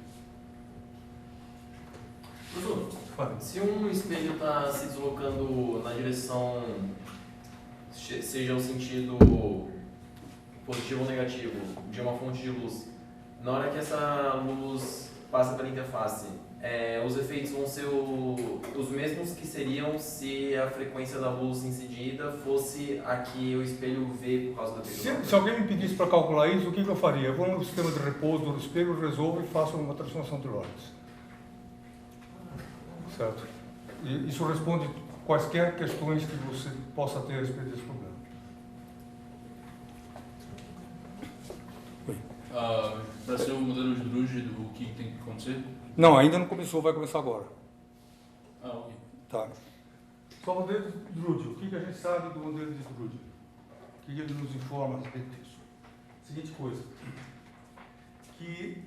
Professor, Fale. se um espelho está se deslocando na direção, seja o sentido positivo ou negativo, de uma fonte de luz, na hora que essa luz passa pela interface, os efeitos vão ser os mesmos que seriam se a frequência da luz incidida fosse a que o espelho vê por causa da textura. Se alguém me pedisse para calcular isso, o que eu faria? Eu vou no sistema de repouso do espelho, resolvo e faço uma transformação de Lorentz. Certo? E isso responde quaisquer questões que você possa ter a respeito desse problema. Para ser o modelo de Drude, o que tem que acontecer? Não, ainda não começou, vai começar agora. Ok. Tá. Só o modelo de Drude. O que a gente sabe do modelo de Drude? O que ele nos informa a respeito disso? Seguinte coisa. Que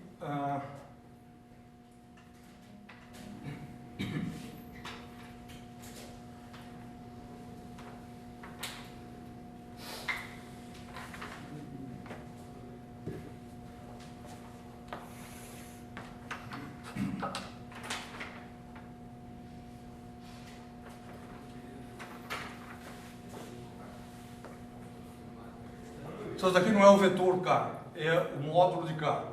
isso daqui não é o vetor K, é o módulo de K.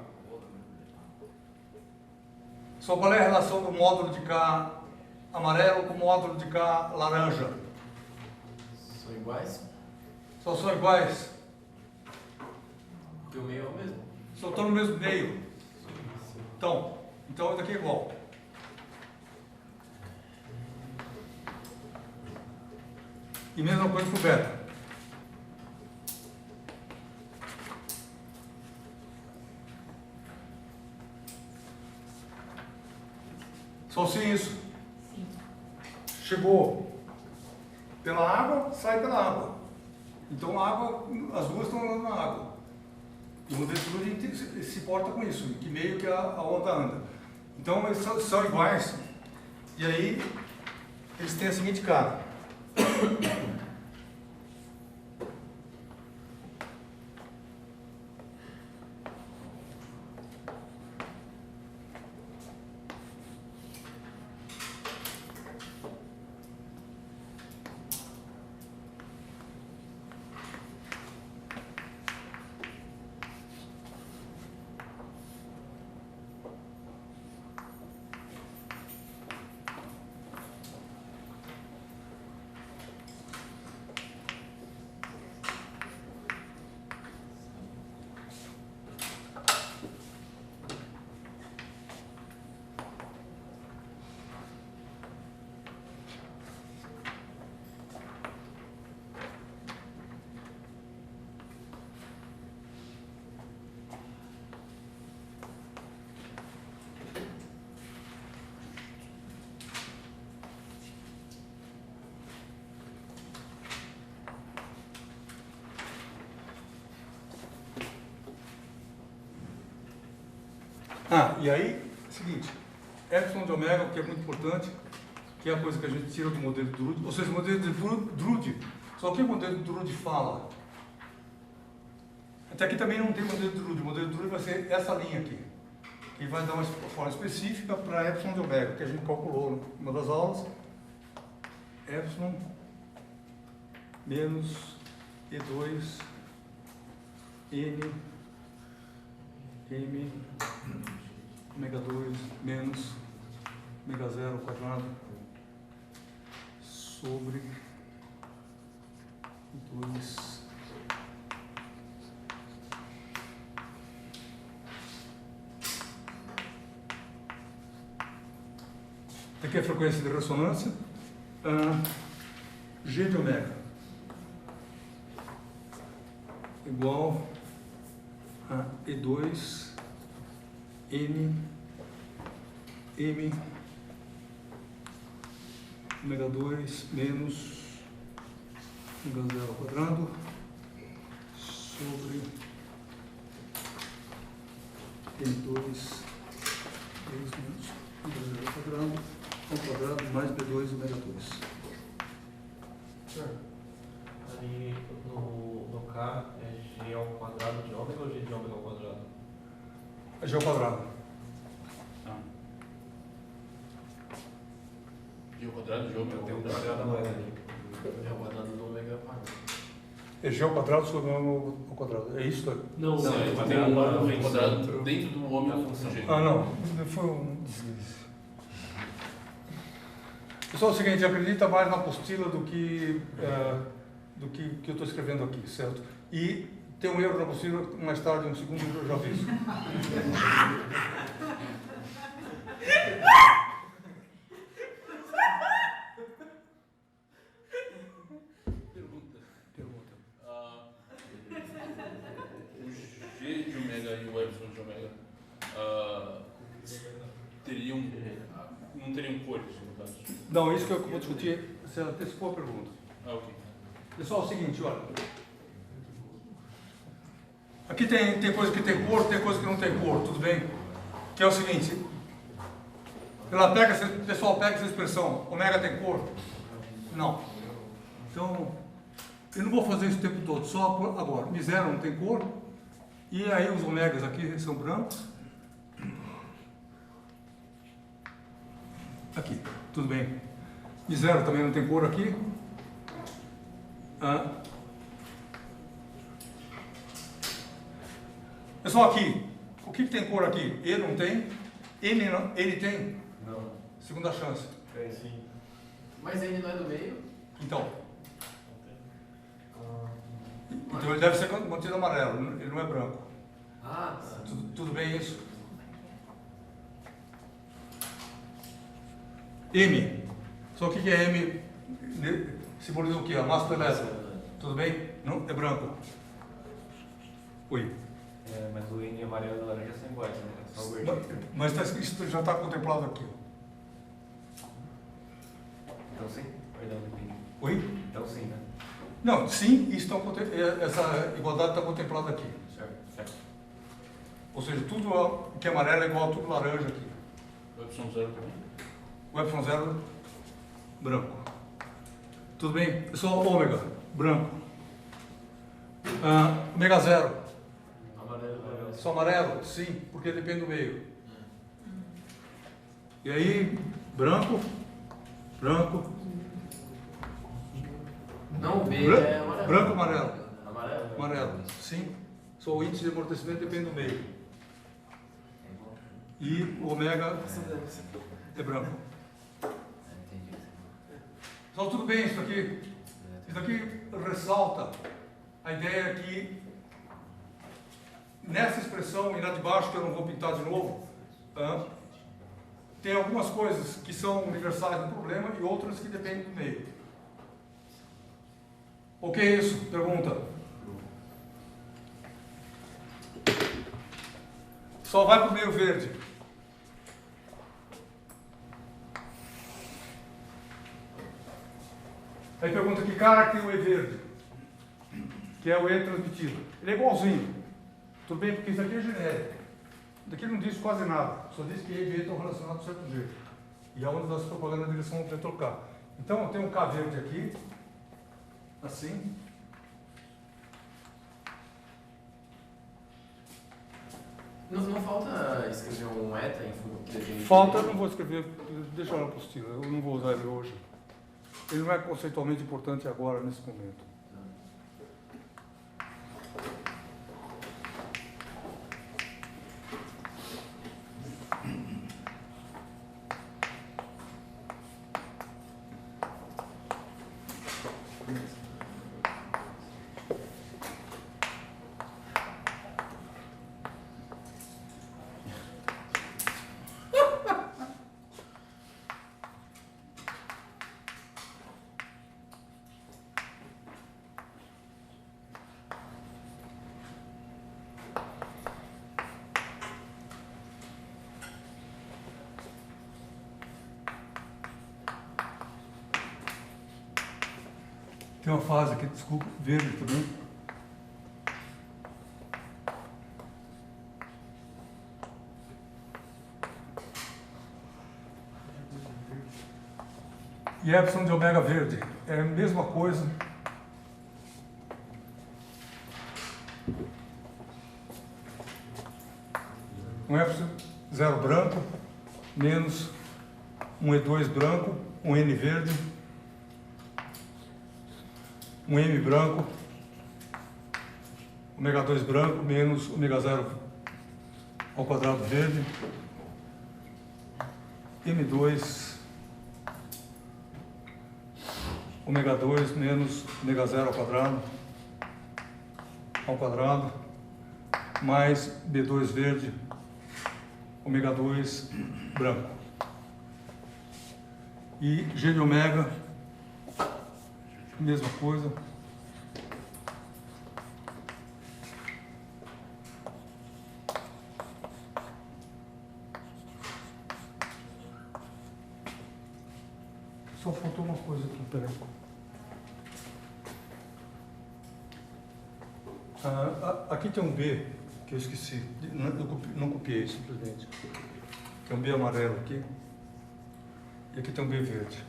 Só qual é a relação do módulo de K amarelo com o módulo de K laranja? São iguais? Só são iguais? Porque o meio é o mesmo. Só estão no mesmo meio. Então isso daqui é igual. E mesma coisa para o beta. Só sim isso. Chegou pela água, sai pela água. Então a água, as duas estão andando na água. E o modelo de Drude se porta com isso, que meio que a onda anda. Então eles são iguais. E aí eles têm a seguinte cara. E aí, seguinte, epsilon de ômega, que é muito importante, que é a coisa que a gente tira do modelo de Drude, ou seja, o modelo de Drude, só que o modelo de Drude fala. Até aqui também não tem modelo de Drude, o modelo de Drude vai ser essa linha aqui, que vai dar uma forma específica para epsilon de ômega, que a gente calculou em uma das aulas, epsilon menos E2 N M ômega 2 menos ômega 0 ao quadrado sobre 2 aqui é a frequência de ressonância G de ômega igual a E2 N M ômega 2 menos ômega 0 ao quadrado sobre N2 menos ômega 0 ao quadrado mais B2 ômega 2. Ali no K é G ao quadrado de ômega ou G de ômega ao quadrado? É G ao quadrado. G ao quadrado de ômega. Tem um quadrado a mais ali. É o quadrado do ômega par. É G ao quadrado sobre ômega ao quadrado. É isso? Não, Não, é tem um quadrado quadrado dentro do ômega com G. Ah, não. Foi um deslize. Pessoal, é o seguinte, acredita mais na apostila do que eu estou escrevendo aqui, certo? E tem um erro na apostila, mais tarde, um segundo, eu já aviso. Pergunta. O G de ômega e o epsilon de ômega não teriam cores, no caso? Não, isso que eu vou discutir, você antecipou a pergunta. Ok. Pessoal, é o seguinte, olha. Aqui tem coisa que tem cor, tem coisa que não tem cor, tudo bem? Que é o seguinte, o pessoal pega essa expressão, ômega tem cor? Não. Então, eu não vou fazer isso o tempo todo, só por agora. Mi0 não tem cor, e aí os ômegas aqui são brancos. Aqui, tudo bem. Mi0 também não tem cor aqui. Pessoal, aqui, o que tem cor aqui? E não tem? Ele tem? Não. Segunda chance. Tem sim. Mas ele não é do meio? Então ele deve ser mantido amarelo, ele não é branco. Ah, tá. Tudo bem isso? M. Só o que é M? Simboliza o que? A massa do elétron. Tudo bem? Não? É branco. Oi. É, mas o N amarelo e laranja são iguais, né? É só o verde. Mas isso já está contemplado aqui. Então sim? Perdão, depende. Oi? Então sim, né? Não, sim, essa igualdade está contemplada aqui. Certo, certo. Ou seja, tudo que é amarelo é igual a tudo laranja aqui. O epsilon zero também? O epsilon zero, branco. Tudo bem? Pessoal, ômega, branco. Ômega zero. Amarelo. Só amarelo? Sim, porque depende do meio. E aí, branco, branco, Não, o B Branco, é amarelo. branco, amarelo. Amarelo? Amarelo, sim. Só o índice de amortecimento depende do meio. E o ômega é branco. Então, tudo bem isso aqui? Isso aqui ressalta a ideia que nessa expressão e na de baixo, que eu não vou pintar de novo, tem algumas coisas que são universais no problema e outras que dependem do meio. O que é isso? Pergunta. Só vai para o meio verde. Aí pergunta que cara tem o E verde, que é o E transmitido. Ele é igualzinho. Tudo bem? Porque isso aqui é genérico. Daqui não diz quase nada. Só diz que E e B estão relacionados de certo jeito. E é onde nós propagando na direção do vetor K. Então, eu tenho um K verde aqui. Assim. Não falta escrever um eta em fundo que depende. Falta, eu não vou escrever, deixa na apostila, eu não vou usar ele hoje. Ele não é conceitualmente importante agora, nesse momento. Tem uma fase aqui, desculpa, verde também. E epsilon de ômega verde é a mesma coisa. Um epsilon zero branco menos um E2 branco, um N verde, um M branco ômega 2 branco menos ômega 0 ao quadrado verde, M2 ômega 2 menos ômega 0 ao quadrado, mais B2 verde, ômega 2 branco. E G de ômega, mesma coisa. Só faltou uma coisa aqui, peraí. Aqui tem um B, que eu esqueci, não copiei simplesmente. Tem um B amarelo aqui, e aqui tem um B verde.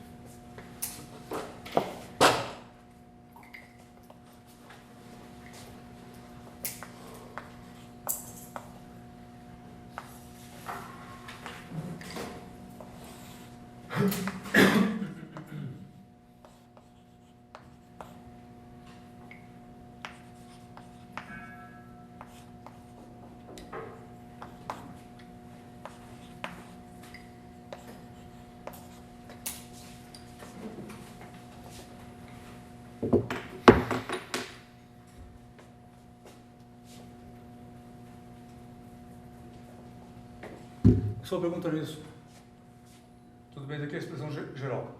Só pergunta nisso. Tudo bem? Daqui é a expressão geral.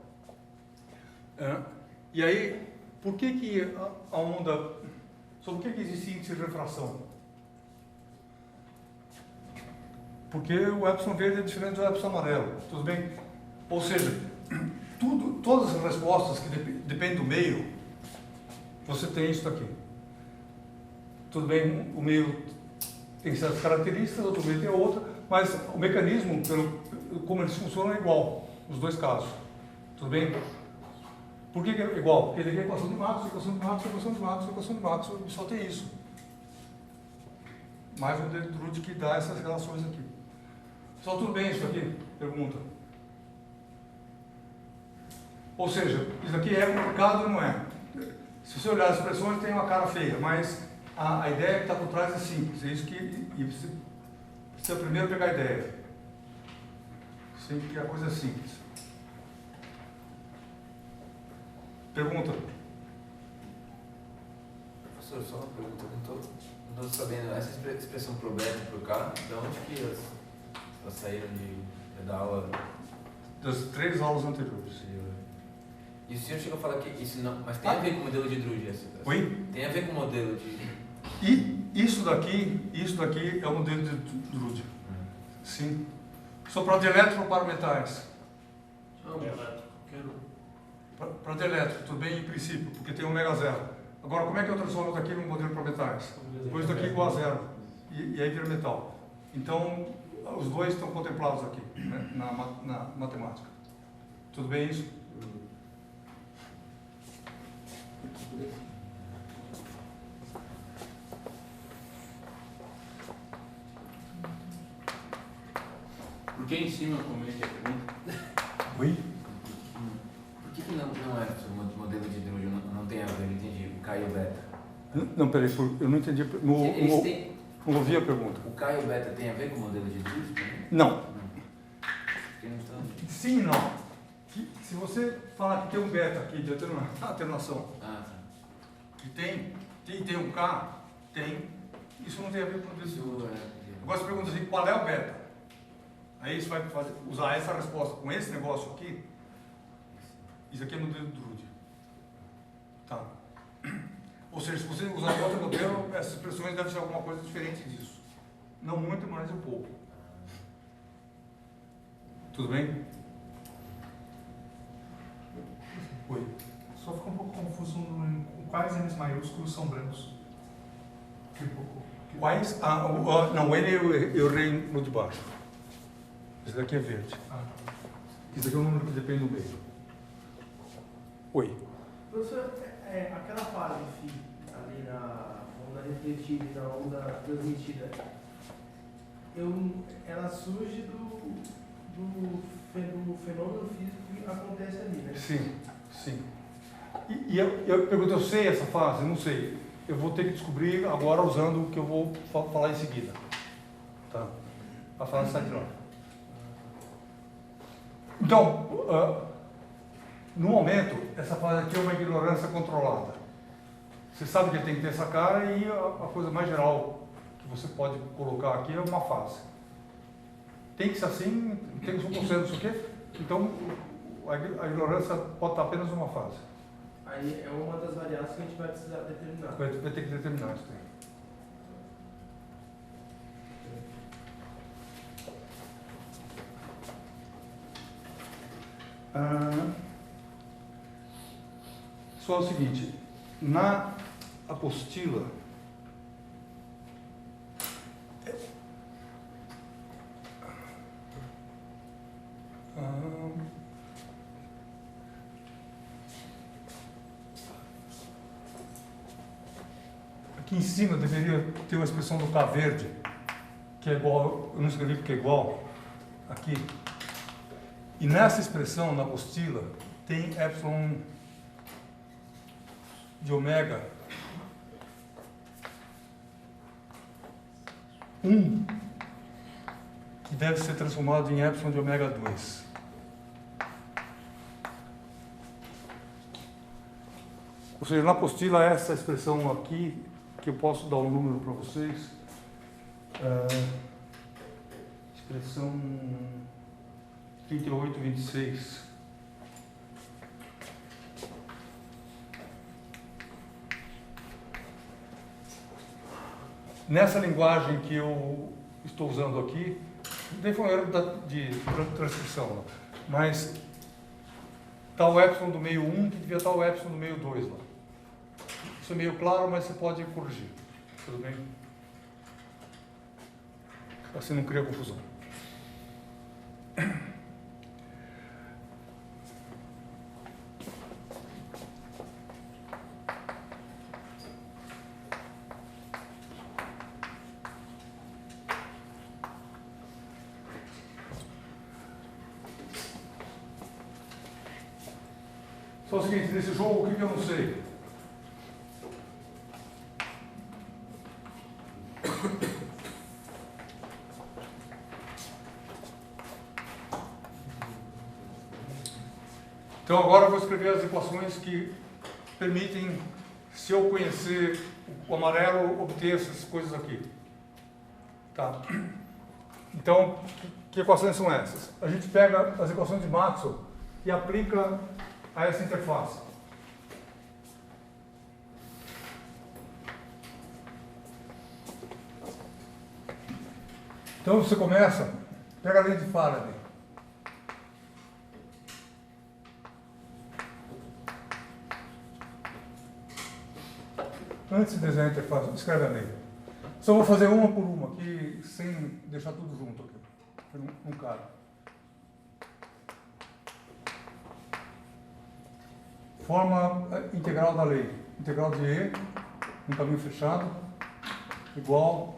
E aí, por que a onda... Sobre o que existe índice de refração? Porque o epsilon verde é diferente do epsilon amarelo. Tudo bem? Ou seja, todas as respostas que dependem do meio, você tem isso aqui. Tudo bem? O meio tem certas características, outro meio tem outra, mas o mecanismo, como eles funcionam, é igual, nos dois casos. Tudo bem? Por que é igual? Porque ele é equação de Maxwell, equação de Maxwell, equação de Maxwell, equação de Maxwell, e só tem isso. Mais um dedo de Drude que dá essas relações aqui. Só tudo bem isso aqui? Pergunta. Ou seja, isso aqui é complicado ou não é? Se você olhar as expressões, tem uma cara feia, mas a ideia que está por trás é simples. É isso que... E você precisa primeiro pegar a ideia. Sempre que a coisa é simples. Pergunta. Professor, só uma pergunta. Não estou sabendo, essa expressão pro beta e pro K, de onde que elas saíram da aula? Das 3 aulas anteriores. E o senhor chegou a falar que isso não... Mas tem a ver com o modelo de Drude? Oi? Tem a ver com o modelo de... E isso daqui é o modelo de Drude. Sim. Só de elétron para metais. Não, elétrico. Para de elétron, tudo bem em princípio, porque tem ômega 0. Agora, como é que eu transformo daqui no modelo para metais? Depois daqui igual a 0. E aí vira metal. Então, os dois estão contemplados aqui, né, na matemática. Tudo bem isso? Por que em cima, como é que é a pergunta? Oi? Por que não é o modelo de Drude? Não tem a ver, não entendi. O K e o beta. Não, peraí, eu não entendi. Não ouvi a pergunta. O K e o beta tem a ver com o modelo de Drude? Não. Então, Sim e não. Se você falar que tem um beta aqui de atenuação, que tem um K, tem, isso não tem a ver com o modelo de Drude. Agora você pergunta assim, qual é o beta? Aí você vai usar essa resposta com esse negócio aqui. Isso aqui é modelo de Drude. Tá. Ou seja, se você usar outro modelo, essas expressões devem ser alguma coisa diferente disso. Não muito, mas um pouco. Tudo bem? Oi. Só fica um pouco confuso em quais N's maiúsculos são brancos. Quais? Não, o N eu errei no de baixo. Esse daqui é verde. Esse daqui é o número que depende do meio. Oi. Professor, aquela fase φ ali na onda refletida e na onda transmitida, ela surge do fenômeno físico que acontece ali, né? Sim, sim. E eu pergunto, eu sei essa fase? Não sei. eu vou ter que descobrir agora usando o que eu vou falar em seguida. Tá? A fase sideline. Então, no momento, essa fase aqui é uma ignorância controlada. Você sabe que tem que ter essa cara e a coisa mais geral que você pode colocar aqui é uma fase. Tem que ser assim, tem que ser um conceito, isso aqui. Então, a ignorância pode estar apenas numa fase. Aí é uma das variáveis que a gente vai precisar determinar. Vai ter que determinar isso aí. Só o seguinte, na apostila, aqui em cima deveria ter uma expressão do K verde, que é igual, eu não escrevi porque é igual, aqui. E nessa expressão, na apostila, tem epsilon de ômega 1, que deve ser transformado em epsilon de ômega 2. Ou seja, na apostila, essa expressão aqui, que eu posso dar um número para vocês, expressão 3826. Nessa linguagem que eu estou usando aqui, nem foi um erro de transcrição, mas está o epsilon do meio 1 que devia estar o epsilon do meio 2 lá. Isso é meio claro, mas você pode corrigir. Tudo bem? Assim não cria confusão. Só o seguinte, nesse jogo, o que eu não sei? Então agora eu vou escrever as equações que permitem, se eu conhecer o amarelo, obter essas coisas aqui. Tá? Então, que equações são essas? A gente pega as equações de Maxwell e aplica a essa interface. Então você começa, pega a lei de Faraday. Antes de desenhar a interface, escreve a lei. Só vou fazer uma por uma aqui, sem deixar tudo junto aqui. Não cabe. Forma integral da lei. Integral de E, um caminho fechado, igual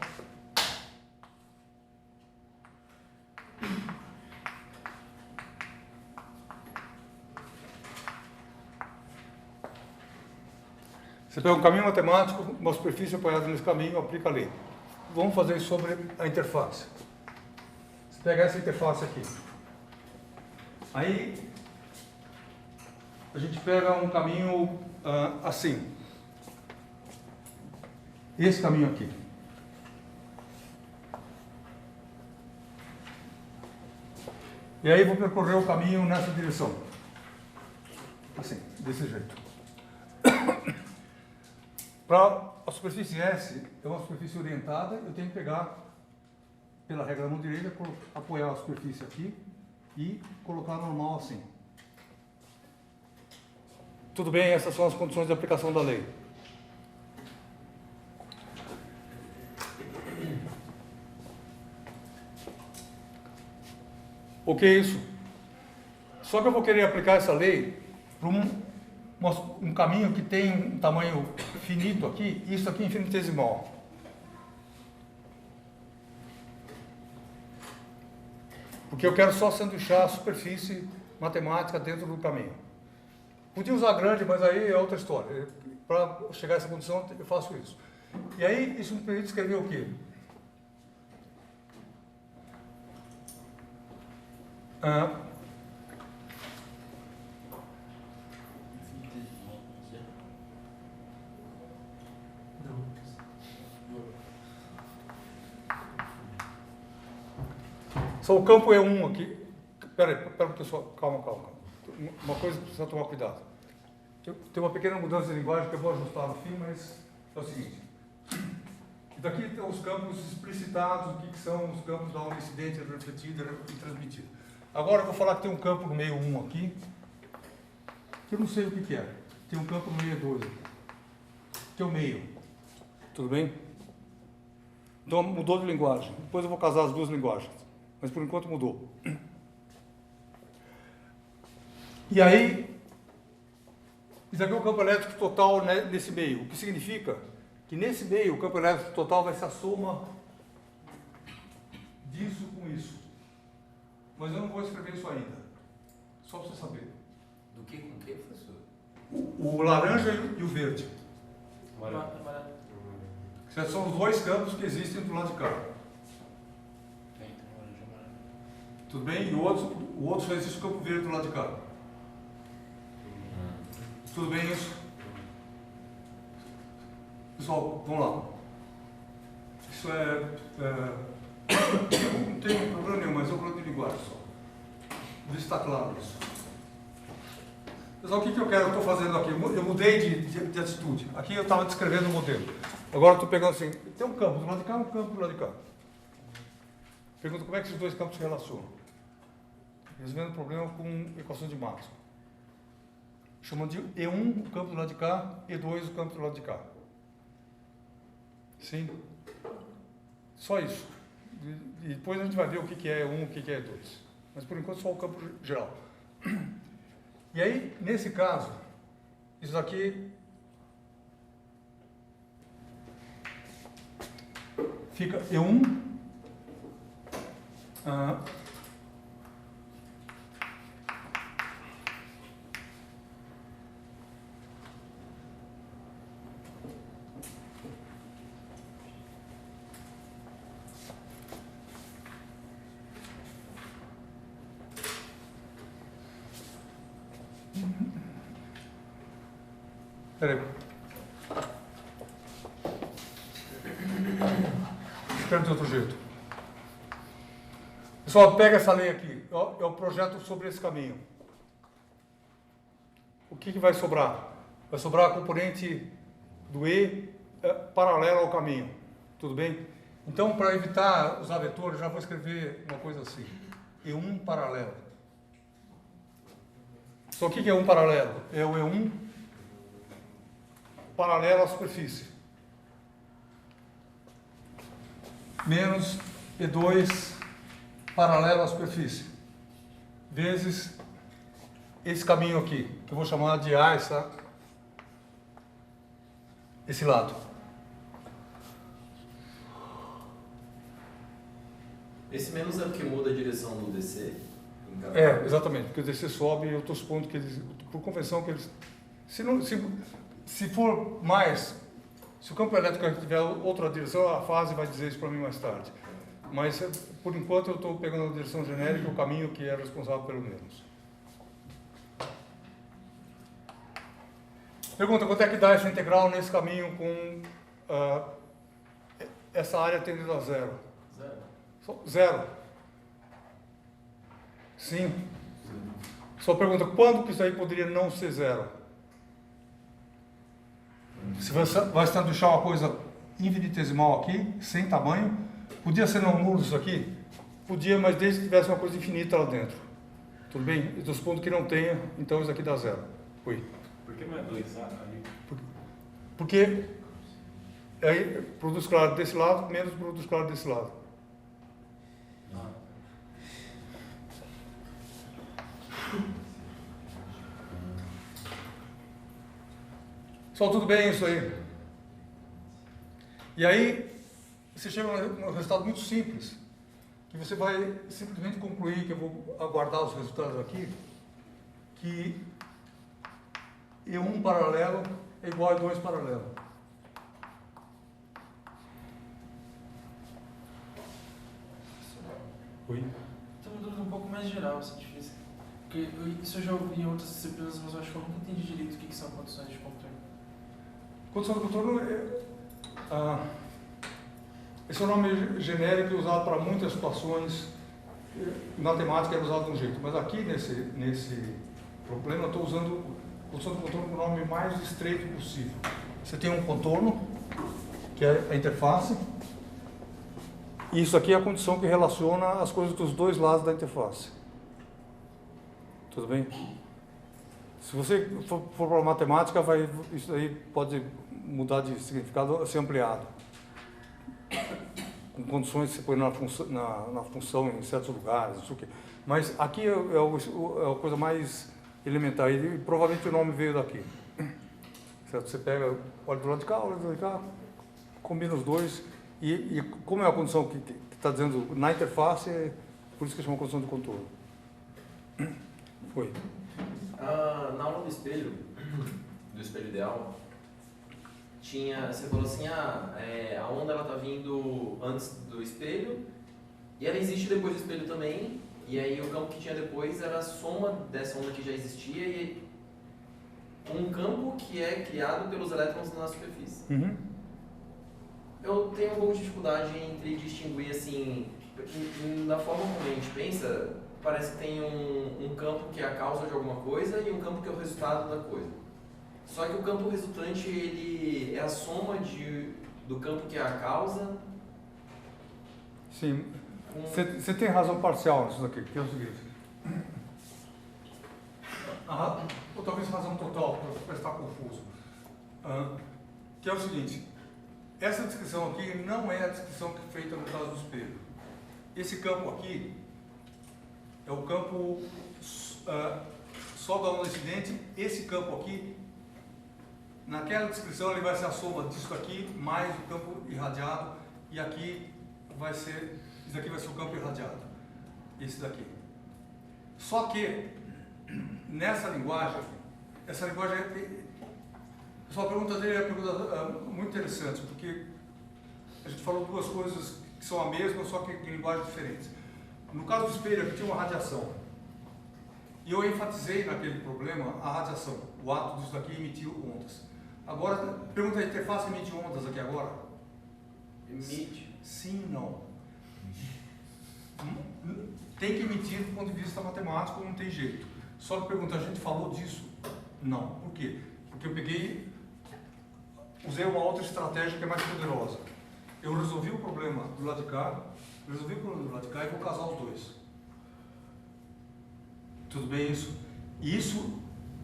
você pega um caminho matemático, uma superfície apoiada nesse caminho, aplica a lei. Vamos fazer isso sobre a interface. Você pega essa interface aqui. Aí, a gente pega um caminho assim. Esse caminho aqui. E aí vou percorrer o caminho nessa direção. Assim, desse jeito. Para a superfície S, é uma superfície orientada, eu tenho que pegar, pela regra da mão direita, apoiar a superfície aqui e colocar normal assim. Tudo bem, essas são as condições de aplicação da lei. O que é isso? Só que eu vou querer aplicar essa lei para um caminho que tem um tamanho finito aqui, e isso aqui é infinitesimal. Porque eu quero só sanduichar a superfície matemática dentro do caminho. Podia usar grande, mas aí é outra história. Para chegar a essa condição, eu faço isso. E aí, isso me permite escrever o quê? Só o campo E1 aqui. Espera aí, pessoal, calma. Uma coisa que precisa tomar cuidado. Tem uma pequena mudança de linguagem que eu vou ajustar no fim, mas é o seguinte. Daqui tem os campos explicitados, o que são os campos da onda incidente, refletida e transmitida. Agora eu vou falar que tem um campo no meio 1 aqui, que eu não sei o que é. Tem um campo no meio 2 aqui, que é o meio. Tudo bem? Então mudou de linguagem. Depois eu vou casar as duas linguagens. Mas por enquanto mudou. E aí, isso aqui é o campo elétrico total nesse meio. O que significa que nesse meio o campo elétrico total vai ser a soma disso com isso. Mas eu não vou escrever isso ainda. Só para você saber. Do que com o que, professor? O laranja e o verde. Amarelo. São os dois campos que existem do lado de cá. Tem laranja e amarelo. Tudo bem? E o outro só existe o campo verde do lado de cá. Tudo bem isso? Pessoal, vamos lá. Isso não tem problema nenhum, mas é um problema de linguagem só. Ver se está claro isso. Pessoal, o que eu quero? Eu estou fazendo aqui? Eu mudei de atitude. Aqui eu estava descrevendo o modelo. Agora eu estou pegando assim, tem um campo do lado de cá e um campo do lado de cá. Pergunta como é que esses dois campos se relacionam. Resolvendo o problema com equação de Maxwell. Chamando de E1 o campo do lado de cá, E2 o campo do lado de cá. Sim? Só isso. E depois a gente vai ver o que é E1 e o que é E2. Mas por enquanto só o campo geral. E aí, nesse caso, isso aqui fica E1. Espera aí. Espera de outro jeito. Pessoal, pega essa lei aqui. É o projeto sobre esse caminho. O que vai sobrar? Vai sobrar a componente do E paralela ao caminho. Tudo bem? Então, para evitar usar vetores, já vou escrever uma coisa assim. E1 paralelo. Só o que é um paralelo? É o E1 paralelo à superfície. Menos E2 paralelo à superfície. Vezes esse caminho aqui, que eu vou chamar de A, esse lado. Esse menos é o que muda a direção do DC? Exatamente, porque o DC sobe, eu estou supondo que eles, por convenção, que eles... Se for mais, se o campo elétrico tiver outra direção, a fase vai dizer isso para mim mais tarde. Mas, por enquanto, eu estou pegando a direção genérica, o caminho que é responsável pelo menos. Pergunta, quanto é que dá essa integral nesse caminho com essa área tendendo a zero? Zero. Sim. Só pergunta, quando que isso aí poderia não ser zero? Se vai sanduichar uma coisa infinitesimal aqui, sem tamanho, podia ser não nulo isso aqui? Podia, mas desde que tivesse uma coisa infinita lá dentro. Tudo bem? Eu estou supondo que não tenha, então isso aqui dá zero. Oi. Por que não é 2A ali? Porque aí produz claro desse lado, menos produz claro desse lado. Só tudo bem isso aí. E aí, você chega a um resultado muito simples, que você vai simplesmente concluir, que eu vou aguardar os resultados aqui, que e 1 paralelo é igual a 2 paralelo. Oi? Tem uma dúvida um pouco mais geral, assim, de física. Porque isso eu já ouvi em outras disciplinas, mas eu acho que eu nunca entendi direito o que são condições de contorno. Condição de contorno esse é um nome genérico usado para muitas situações. Em matemática é usado de um jeito, mas aqui nesse problema eu estou usando condição de contorno com o nome mais estreito possível. Você tem um contorno, que é a interface, e isso aqui é a condição que relaciona as coisas dos dois lados da interface. Tudo bem? Se você for para a matemática, isso aí pode mudar de significado, ser ampliado. Com condições que você põe na função em certos lugares, não sei o quê. Mas aqui é a coisa mais elementar, e provavelmente o nome veio daqui. Certo? Você pega, olha do lado de cá, combina os dois, e como é a condição que está dizendo na interface, é por isso que chama condição de contorno. Foi. Na aula do espelho ideal, você falou assim, a onda ela tá vindo antes do espelho e ela existe depois do espelho também, e aí o campo que tinha depois era a soma dessa onda que já existia e um campo que é criado pelos elétrons na superfície. Uhum. Eu tenho um pouco de dificuldade entre distinguir assim, da forma como a gente pensa, parece que tem um campo que é a causa de alguma coisa e um campo que é o resultado da coisa. Só que o campo resultante ele é a soma do campo que é a causa. Sim. Você tem razão parcial nisso daqui, que é o seguinte. Ou talvez razão total, para estar confuso. Que é o seguinte. Essa descrição aqui não é a descrição que é feita no caso do espelho. Esse campo aqui é o campo só da onda incidente. Esse campo aqui, naquela descrição, ele vai ser a soma disso aqui mais o campo irradiado, e aqui vai ser, isso aqui vai ser o campo irradiado, esse daqui. Só que nessa linguagem, pessoal, a pergunta dele é uma pergunta muito interessante, porque a gente falou duas coisas que são a mesma, só que em linguagens diferentes. No caso do espelho, aqui tinha uma radiação. E eu enfatizei naquele problema a radiação. O ato disso daqui emitiu ondas. Agora, pergunta, a interface emite ondas aqui agora? Emite? Sim e não. Tem que emitir do ponto de vista matemático, não tem jeito. Só que pergunta, a gente falou disso? Não. Por quê? Porque eu usei uma outra estratégia que é mais poderosa. Eu resolvi o problema do lado de cá, e vou casar os dois. Tudo bem isso? E isso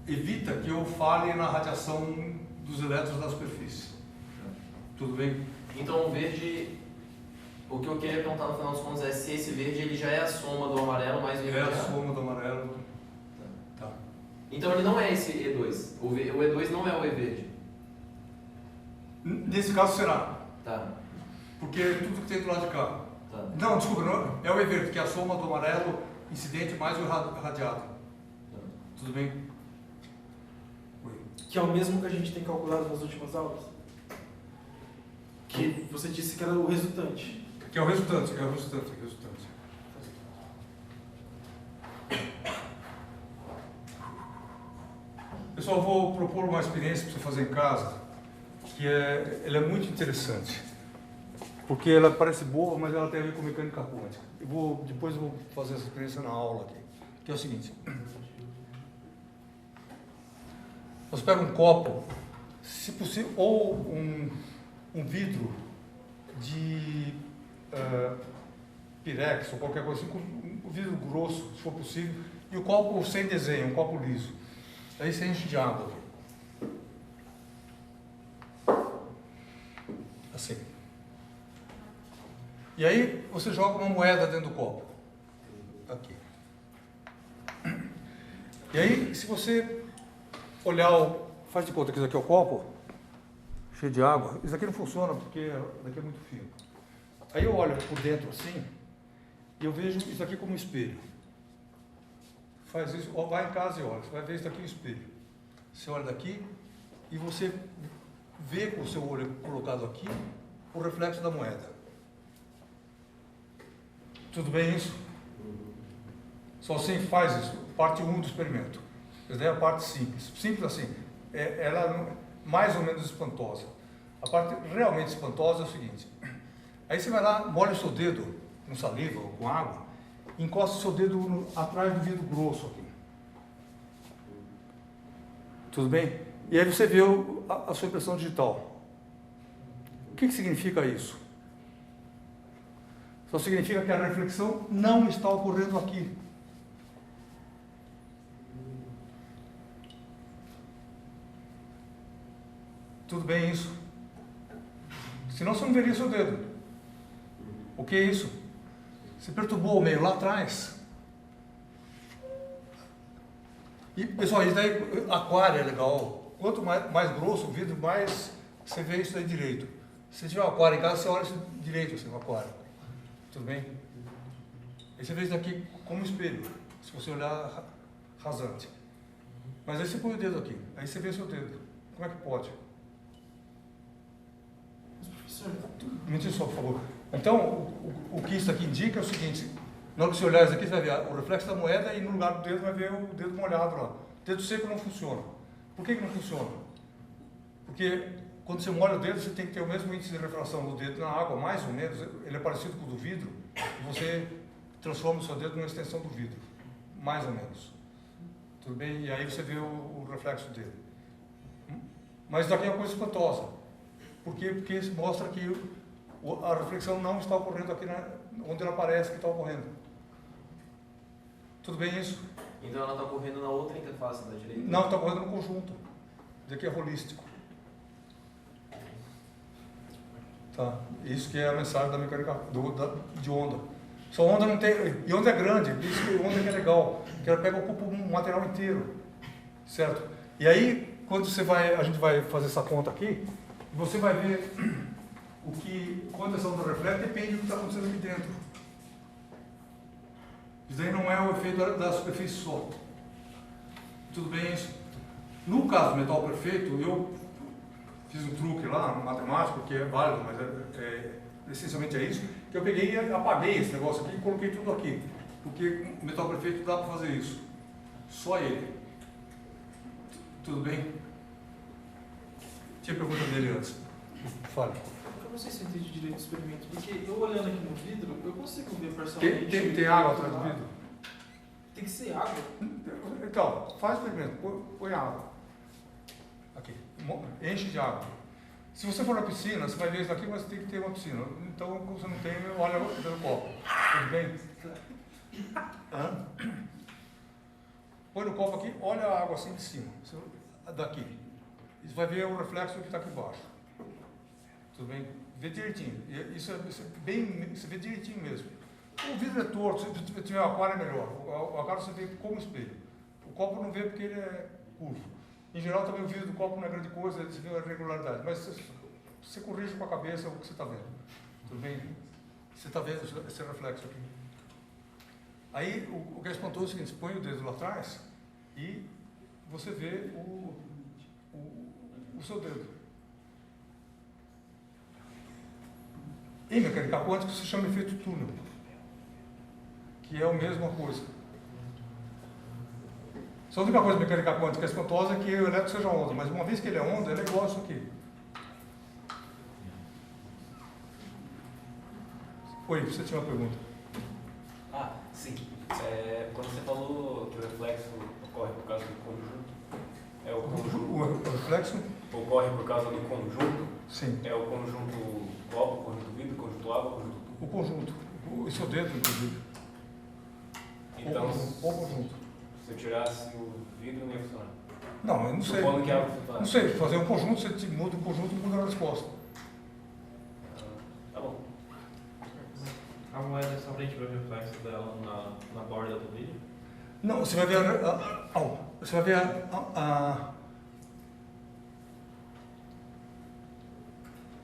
evita que eu fale na radiação dos elétrons da superfície. Tudo bem? Então o verde, o que eu queria perguntar no final dos contos é se esse verde ele já é a soma do amarelo mais o irradiado. É a soma do amarelo. Tá. Então ele não é esse E2. O E2 não é o E verde. Nesse caso será. Tá. Porque tudo que tem do lado de cá. Tá. Não, desculpa, não, é o E verde, que é a soma do amarelo incidente mais o irradiado. Tá. Tudo bem? Oi. Que é o mesmo que a gente tem calculado nas últimas aulas? Que você disse que era o resultante. Que é o resultante, Pessoal, eu vou propor uma experiência para você fazer em casa, que ela é muito interessante, porque ela parece boa, mas ela tem a ver com mecânica quântica. Depois eu vou fazer essa experiência na aula aqui, que é o seguinte. Você pega um copo, se possível, ou um vidro de pirex ou qualquer coisa assim, com um vidro grosso, se for possível, e o copo sem desenho, um copo liso. Aí você enche de água aqui. Assim. E aí você joga uma moeda dentro do copo. Aqui. E aí, se você olhar, faz de conta que isso aqui é o copo, cheio de água, isso aqui não funciona porque daqui é muito fino. Aí eu olho por dentro assim, e eu vejo isso aqui como um espelho. Faz isso, vai em casa e olha, você vai ver isso aqui no espelho. Você olha daqui e você vê com o seu olho colocado aqui o reflexo da moeda. Tudo bem isso? Só assim faz isso. Parte 1 do experimento. Essa é a parte simples. Simples assim. Ela é mais ou menos espantosa. A parte realmente espantosa é o seguinte. Aí você vai lá, molha o seu dedo com saliva ou com água, e encosta o seu dedo atrás do vidro grosso aqui. Tudo bem? E aí você vê a sua impressão digital. O que significa isso? Só significa que a reflexão não está ocorrendo aqui. Tudo bem isso? Senão você não veria seu dedo. O que é isso? Você perturbou o meio lá atrás. E, pessoal, isso daí, aquário é legal. Quanto mais grosso o vidro, mais você vê isso daí direito. Se tiver um aquário em casa, você olha isso direito, assim, o aquário. Tudo bem? Aí você vê isso daqui como um espelho, se você olhar rasante. Mas aí você põe o dedo aqui, aí você vê seu dedo. Como é que pode? Me diz só, por favor. Então, o que isso aqui indica é o seguinte: na hora que você olhar isso aqui, você vai ver o reflexo da moeda e no lugar do dedo vai ver o dedo molhado lá. O dedo seco não funciona. Por que não funciona? Porque quando você molha o dedo, você tem que ter o mesmo índice de refração do dedo na água, mais ou menos. Ele é parecido com o do vidro. E você transforma o seu dedo numa extensão do vidro, mais ou menos. Tudo bem? E aí você vê o reflexo dele. Mas isso daqui é uma coisa espantosa. Por quê? Porque isso mostra que a reflexão não está ocorrendo aqui onde ela parece que está ocorrendo. Tudo bem isso? Então ela está ocorrendo na outra interface da direita? Não, está ocorrendo no conjunto. Isso aqui é holístico. Tá? Isso que é a mensagem da mecânica de onda. Só onda não tem. E onda é grande, isso que onda que é legal. Que ela ocupa um material inteiro. Certo? E aí, quando a gente vai fazer essa conta aqui, você vai ver quando essa onda reflete, depende do que está acontecendo aqui dentro. Isso aí não é o efeito da superfície só. Tudo bem isso? No caso do metal perfeito, eu fiz um truque lá, um matemático, que é válido, mas essencialmente é isso, que eu peguei e apaguei esse negócio aqui e coloquei tudo aqui. Porque o metal perfeito dá para fazer isso. Só ele. Tudo bem? Tinha pergunta dele antes. Fale. Eu não sei se eu entendi direito o experimento, porque eu olhando aqui no vidro, eu consigo ver parcialmente. Tem água atrás do vidro? Tem que ser água? Então, faz o experimento, põe água. Aqui, enche de água. Se você for na piscina, você vai ver isso daqui, mas tem que ter uma piscina. Então, como você não tem, olha pelo copo. Tudo bem? Hã? Põe no copo aqui, olha a água assim de cima, daqui. Você vai ver o reflexo que está aqui embaixo. Tudo bem? Vê direitinho. Isso é bem, você vê direitinho mesmo. O vidro é torto, se tiver um aquário é melhor. O aquário você vê como espelho. O copo não vê porque ele é curvo. Em geral também o vidro do copo não é grande coisa, você vê uma irregularidade. Mas você corrige com a cabeça o que você está vendo. Tudo bem? Você está vendo esse reflexo aqui. Aí o que é espantoso é o seguinte: você põe o dedo lá atrás e você vê o seu dedo. Em mecânica quântica se chama efeito túnel, que é a mesma coisa. Só a única coisa mecânica quântica espantosa é que o elétron seja onda, mas uma vez que ele é onda, ele é igual a isso aqui. Oi, você tinha uma pergunta. Ah, sim. Quando você falou que o reflexo ocorre por causa do conjunto, é o conjunto. O reflexo? Ocorre por causa do conjunto? Sim. É o conjunto copo, conjunto vidro, conjunto água, conjunto tudo? O conjunto. O seu dedo, inclusive. Então, o conjunto. Se eu tirasse o vidro, não ia funcionar. Não, eu não sei. Supondo que a água funciona. Não sei, fazer um conjunto, você muda o conjunto e muda a resposta. Tá bom. A moeda só pra gente ver o reflexo dela na borda do vidro? Não, você vai ver você vai ver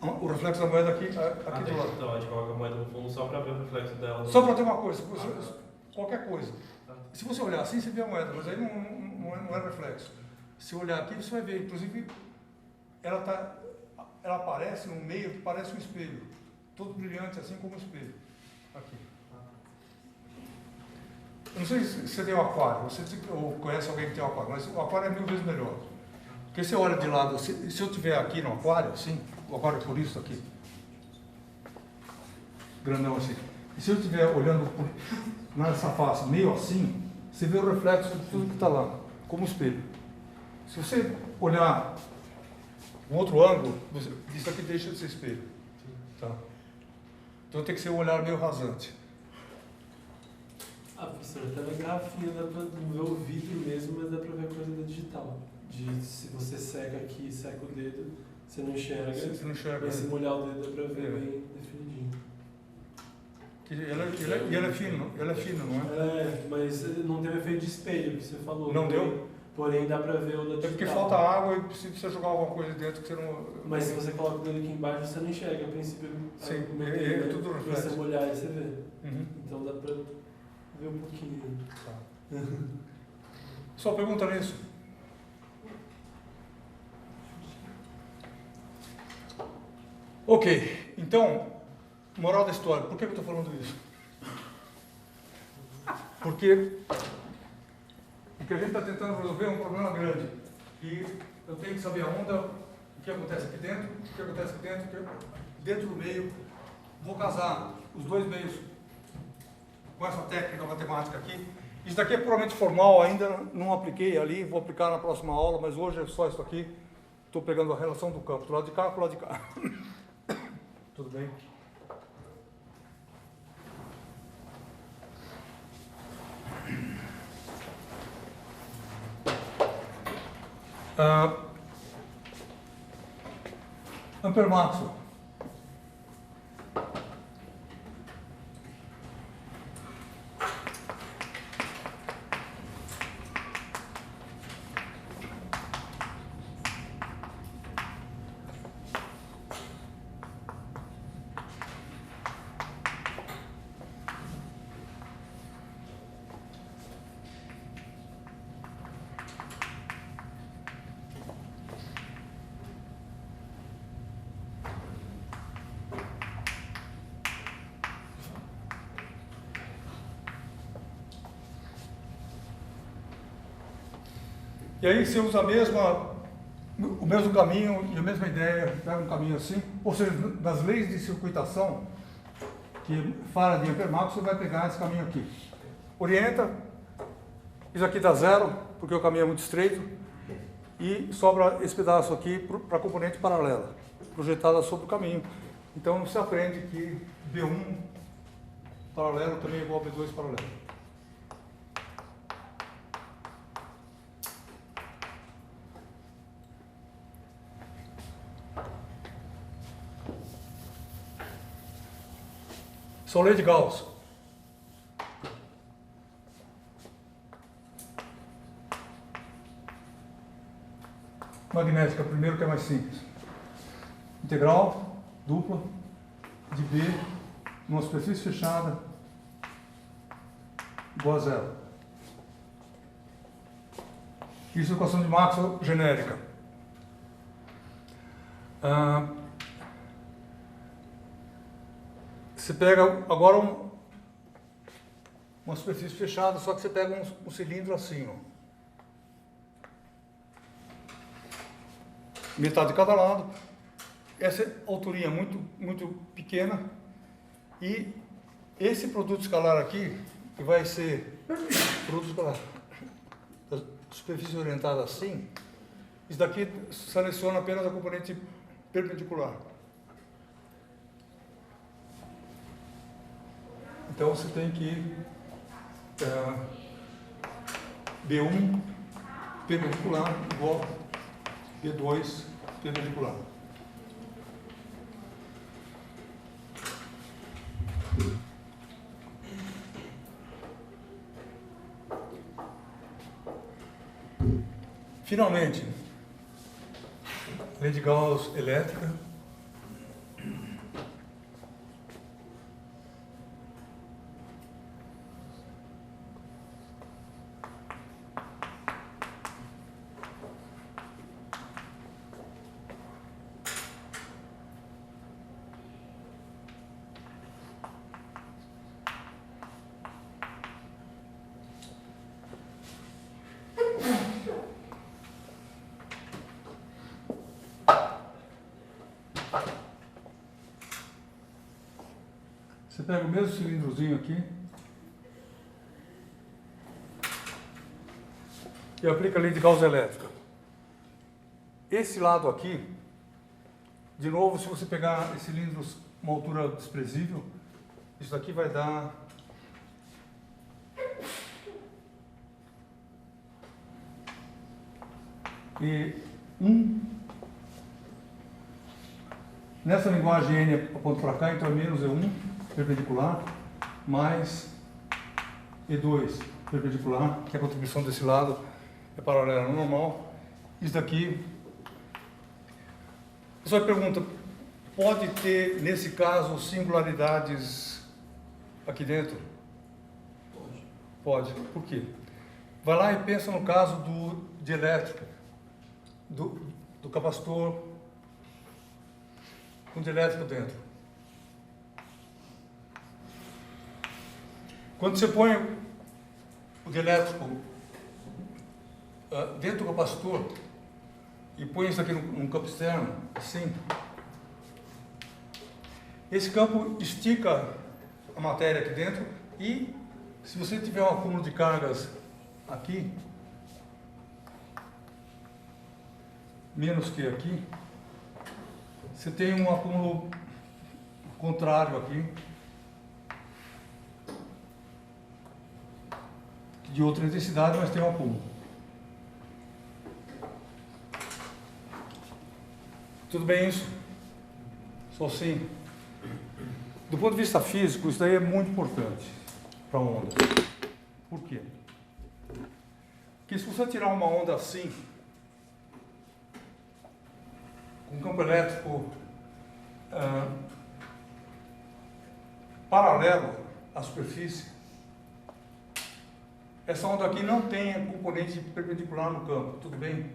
o reflexo da moeda aqui do lado. Então, a gente coloca a moeda no fundo só pra ver o reflexo dela. Só para ter uma coisa, qualquer coisa. Se você olhar assim, você vê a moeda, mas aí não é reflexo. Se olhar aqui, você vai ver, inclusive, ela aparece no meio que parece um espelho, todo brilhante, assim como um espelho. Aqui. Eu não sei se você tem um aquário, ou conhece alguém que tem um aquário, mas o aquário é 1000 vezes melhor. Porque você olha de lado, se eu estiver aqui no aquário, assim, o aquário é por isso aqui, grandão assim, e se eu estiver olhando nessa face meio assim, você vê o reflexo de tudo que está lá, como um espelho. Se você olhar um outro ângulo, isso aqui deixa de ser espelho. Tá? Então tem que ser um olhar meio rasante. Ah, professor, até na garrafinha dá pra não ver o vidro mesmo, mas dá pra ver a coisa da digital. Se você seca aqui, seca o dedo, você não enxerga. Você não enxerga. Mas se molhar o dedo dá pra ver bem definidinho. Ela é fina, não é? É, mas não tem o efeito de espelho que você falou. Não deu? Porém dá pra ver o da É digital. porque falta água e se você jogar alguma coisa dentro que você não... Mas se você coloca o dedo aqui embaixo, você não enxerga. A princípio, Sim, é tudo se reflexo. você molhar, aí você vê. Uhum. Então dá pra ver um pouquinho. Tá. Só pergunta nisso. Ok, então, moral da história, por que eu estou falando isso? Porque a gente está tentando resolver um problema grande. E eu tenho que saber a onda, o que acontece aqui dentro, o que acontece aqui dentro, dentro do meio. Vou casar os dois meios com essa técnica matemática aqui. Isso daqui é puramente formal, ainda não apliquei ali, vou aplicar na próxima aula, mas hoje é só isso aqui. Estou pegando a relação do campo, do lado de cá para o lado de cá. Tudo bem? Ampermaxo. E aí você usa o mesmo caminho e a mesma ideia, pega um caminho assim, ou seja, nas leis de circuitação, que fala de Ampermaxo, você vai pegar esse caminho aqui. Orienta, isso aqui dá zero, porque o caminho é muito estreito, e sobra esse pedaço aqui para a componente paralela, projetada sobre o caminho. Então você aprende que B1 paralelo também é igual a B2 paralelo. São lei de Gauss. Magnética, primeiro que é mais simples. Integral dupla de B numa superfície fechada igual a zero. Isso é equação de Maxwell genérica. Você pega agora uma superfície fechada, só que você pega um cilindro assim, ó. Metade de cada lado. Essa alturinha muito pequena. E esse produto escalar aqui, que vai ser produto escalar da superfície orientada assim, isso daqui seleciona apenas a componente perpendicular. Então você tem que B1 perpendicular igual B2 perpendicular. Finalmente, lei de Gauss elétrica. pega o mesmo cilindrozinho aqui e aplica a lei de causa elétrica. Esse lado aqui, de novo, se você pegar esse cilindro uma altura desprezível, isso daqui vai dar e 1. Nessa linguagem N aponta para cá, então é menos E1 perpendicular, mais E2 perpendicular, que a contribuição desse lado é paralela ao normal. Isso daqui, a pessoa pergunta, pode ter, nesse caso, singularidades aqui dentro? Pode. Por quê? Vai lá e pensa no caso de elétrico, do capacitor com dielétrico dentro. Quando você põe o dielétrico dentro do capacitor e põe isso aqui num campo externo, assim, esse campo estica a matéria aqui dentro e, se você tiver um acúmulo de cargas aqui, menos que aqui, você tem um acúmulo contrário aqui, de outra intensidade, mas tem um acúmulo. Tudo bem isso? Só assim. Do ponto de vista físico, isso daí é muito importante para a onda. Por quê? Porque se você tirar uma onda assim, com um campo elétrico paralelo à superfície, essa onda aqui não tem componente perpendicular no campo, tudo bem?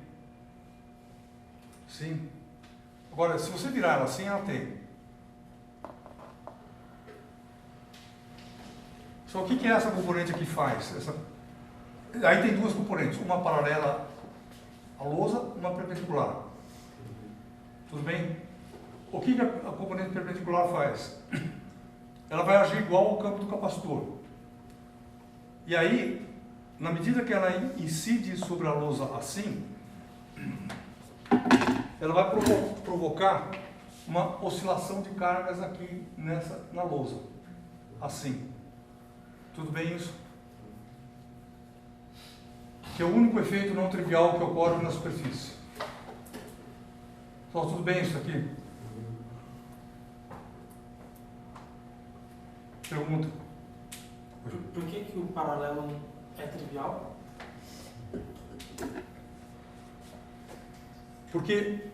Sim. Agora, se você virar ela assim, ela tem. Só o que essa componente aqui faz? Aí tem duas componentes, uma paralela à lousa, uma perpendicular. Tudo bem? O que a componente perpendicular faz? Ela vai agir igual ao campo do capacitor. E aí, na medida que ela incide sobre a lousa assim, ela vai provocar uma oscilação de cargas aqui na lousa. Assim. Tudo bem isso? Que é o único efeito não trivial que ocorre na superfície. Só tudo bem isso aqui? Pergunta. Por que o paralelo é trivial? Porque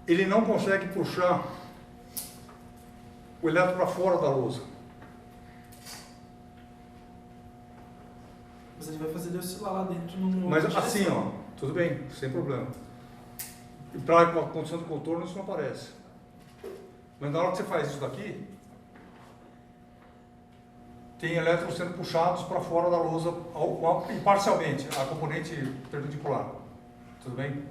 ele não consegue puxar o elétron para fora da lousa. Mas ele vai fazer ele oscilar lá dentro num. Mas assim, ó, tudo bem, sem problema. E para a condição de contorno isso não aparece. Mas na hora que você faz isso daqui, tem elétrons sendo puxados para fora da lousa, e parcialmente, a componente perpendicular. Tudo bem?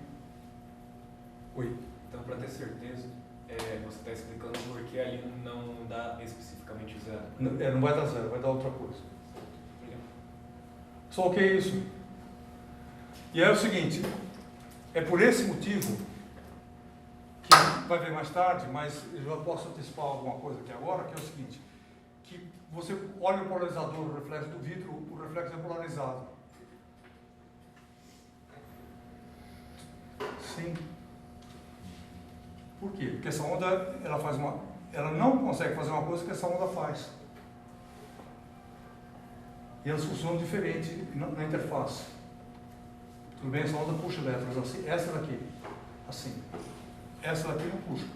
Oi. Então, para ter certeza, você está explicando por que ali não dá especificamente zero. Não vai dar zero, vai dar outra coisa. Só que é isso. E é o seguinte, é por esse motivo que vai ver mais tarde, mas eu já posso antecipar alguma coisa aqui agora, que é o seguinte, que você olha o polarizador, o reflexo do vidro, o reflexo é polarizado. Sim. Por quê? Porque essa onda, ela não consegue fazer uma coisa que essa onda faz. E elas funcionam diferente na interface. Tudo bem? Essa onda puxa elétrons assim. Essa daqui, assim. Essa daqui não puxa.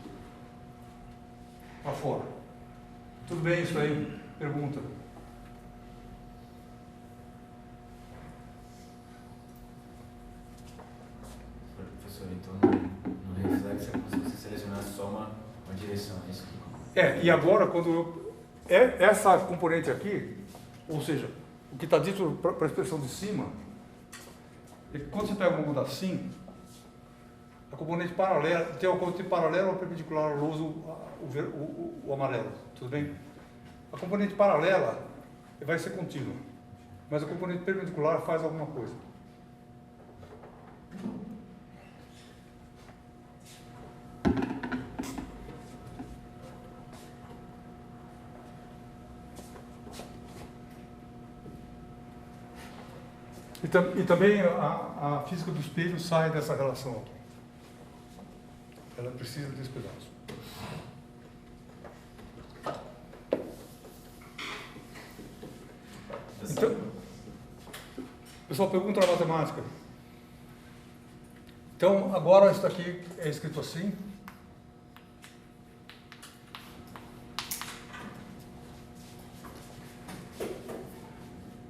Para fora. Tudo bem isso aí? Pergunta. Professor, então no reflexo é como se você selecionasse só uma direção, é isso? E agora quando essa componente aqui, ou seja, o que está dito para a expressão de cima, é que quando você pega uma onda assim, a componente paralela, tem uma componente paralela ou perpendicular ao lousa, o amarelo, tudo bem? A componente paralela vai ser contínua, mas a componente perpendicular faz alguma coisa. E também a física do espelho sai dessa relação aqui. Ela precisa desse pedaço. Então, pessoal, pergunta na matemática. Então, agora isso aqui é escrito assim.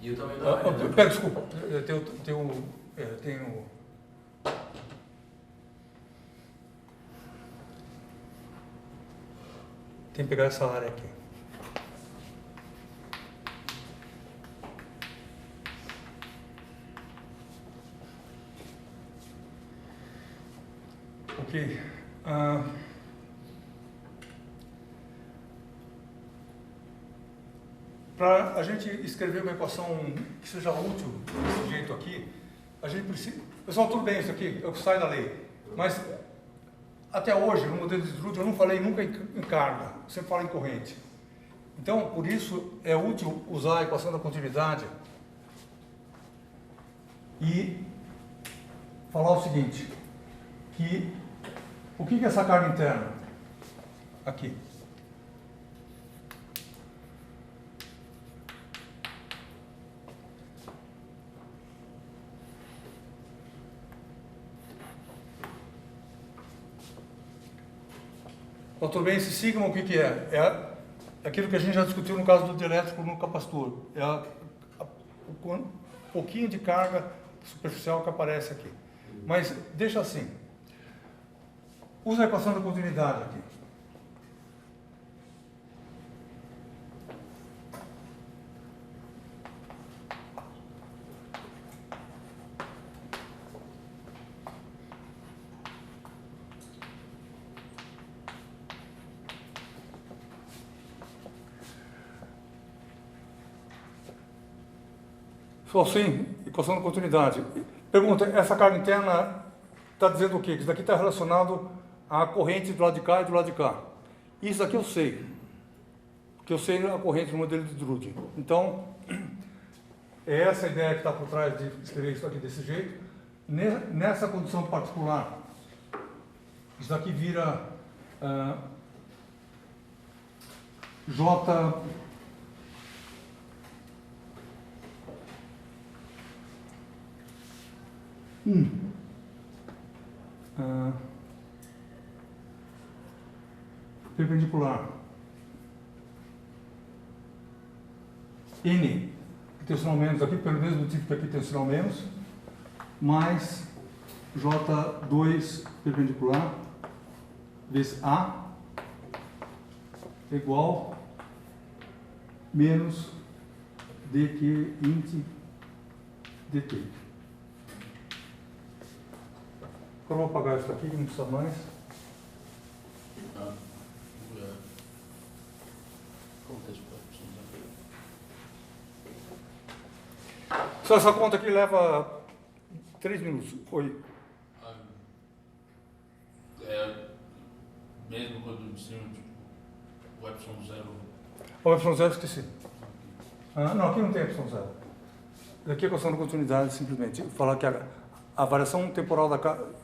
E o tamanho da área, né? Pera, desculpa. Tem que pegar essa área aqui. Ok. Para a gente escrever uma equação que seja útil desse jeito aqui, a gente precisa... Pessoal, tudo bem isso aqui, é o que sai da lei. Mas, até hoje, no modelo de Drude, eu não falei nunca em carga, eu sempre falo em corrente. Então, por isso, é útil usar a equação da continuidade e falar o seguinte, que o que é essa carga interna? Aqui. Tudo bem, esse sigma o que é? É aquilo que a gente já discutiu no caso do dielétrico no capacitor. É um pouquinho de carga superficial que aparece aqui. Mas deixa assim. Usa a equação da continuidade aqui. Só sim, equação da continuidade. Pergunta, essa carga interna está dizendo o quê? Que isso daqui está relacionado à corrente do lado de cá e do lado de cá. Isso aqui eu sei, porque eu sei a corrente do modelo de Drude. Então, é essa a ideia que está por trás de escrever isso aqui desse jeito. Nessa condição particular, isso daqui vira J... perpendicular N, que tem o sinal menos aqui, pelo mesmo motivo que aqui tem o sinal menos, mais J2 perpendicular vezes A igual menos dq int dt. Agora eu vou apagar isso aqui, que não precisa mais. Só essa conta aqui leva 3 minutos. Oi. Mesmo quando de cima, tipo, o epsilon zero. O epsilon zero esqueci. Não, aqui não tem epsilon zero. Aqui é a questão da continuidade, simplesmente. Falar que a variação temporal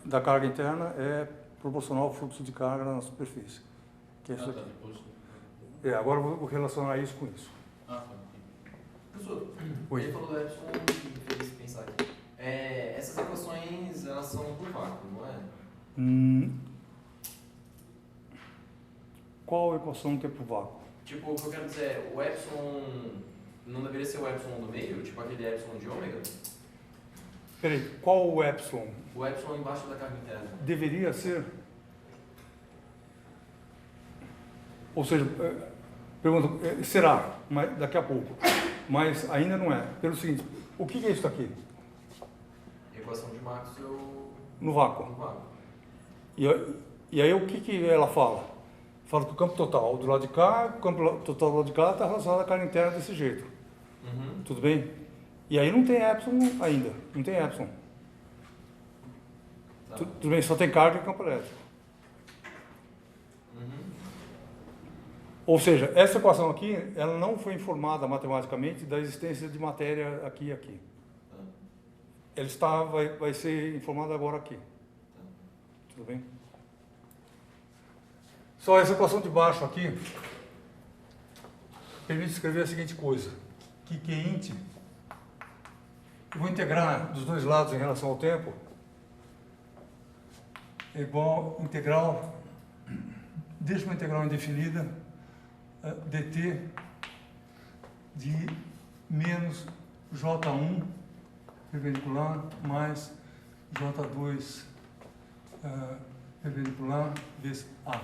da carga interna é proporcional ao fluxo de carga na superfície. Que é isso aqui. Agora eu vou relacionar isso com isso. Professor, Oi. ele falou do epsilon e me fez pensar aqui. Essas equações, elas são por vácuo, não é? Qual equação tem por vácuo? Tipo, o que eu quero dizer é, o epsilon não deveria ser o epsilon do meio? Tipo aquele epsilon de ômega? Peraí, qual o epsilon? O epsilon embaixo da carga interna. Deveria ser? Ou seja, pergunta, será, mas daqui a pouco. Mas ainda não é. Pelo seguinte, o que é isso aqui? Equação de Maxwell No vácuo. no vácuo. E aí o que ela fala? falo que o campo total do lado de cá, o campo total do lado de cá está relacionado à carga interna desse jeito. Uhum. Tudo bem? E aí não tem epsilon ainda, não tem epsilon. Tá. Tudo bem, só tem carga e campo elétrico. Uhum. Ou seja, essa equação aqui, ela não foi informada matematicamente da existência de matéria aqui e aqui. Tá. Ela vai ser informada agora aqui. Tá. Tudo bem? Só essa equação de baixo aqui permite escrever a seguinte coisa, que Qint, eu vou integrar dos dois lados em relação ao tempo, é igual a integral, deixa uma integral indefinida, dt de menos J1 perpendicular mais J2 perpendicular vezes A.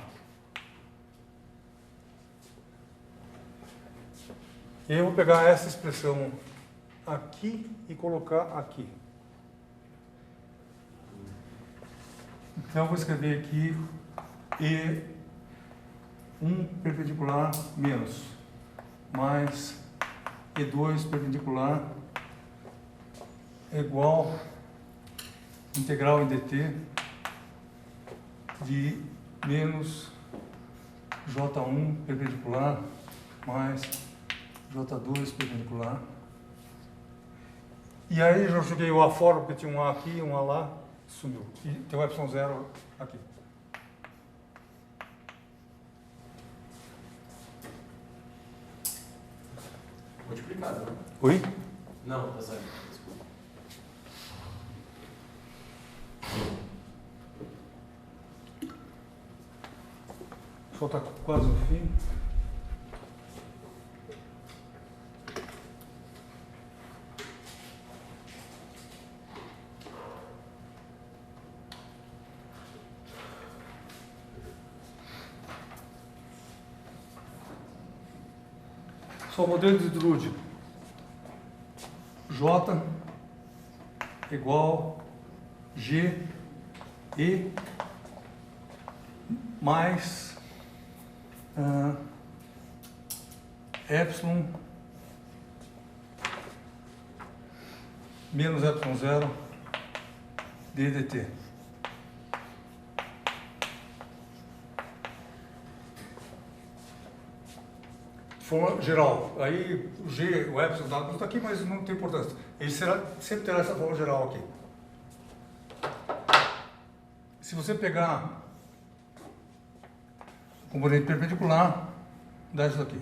Eu vou pegar essa expressão aqui e colocar aqui. Então eu vou escrever aqui E1 perpendicular menos mais E2 perpendicular é igual integral em dt de menos J1 perpendicular mais J2 perpendicular. E aí eu joguei o A fora, porque tinha um A aqui e um A lá, sumiu. E tem o epsilon zero aqui. Multiplicado, né? Oi? Não, tá certo. Desculpa. Só está quase no fim. Só o modelo de Drude. J igual G E mais epsilon menos epsilon zero ddt. De forma geral, aí o G, o epsilon dado está aqui, mas não tem importância. Ele sempre terá essa forma geral aqui. Se você pegar o componente perpendicular, dá isso aqui.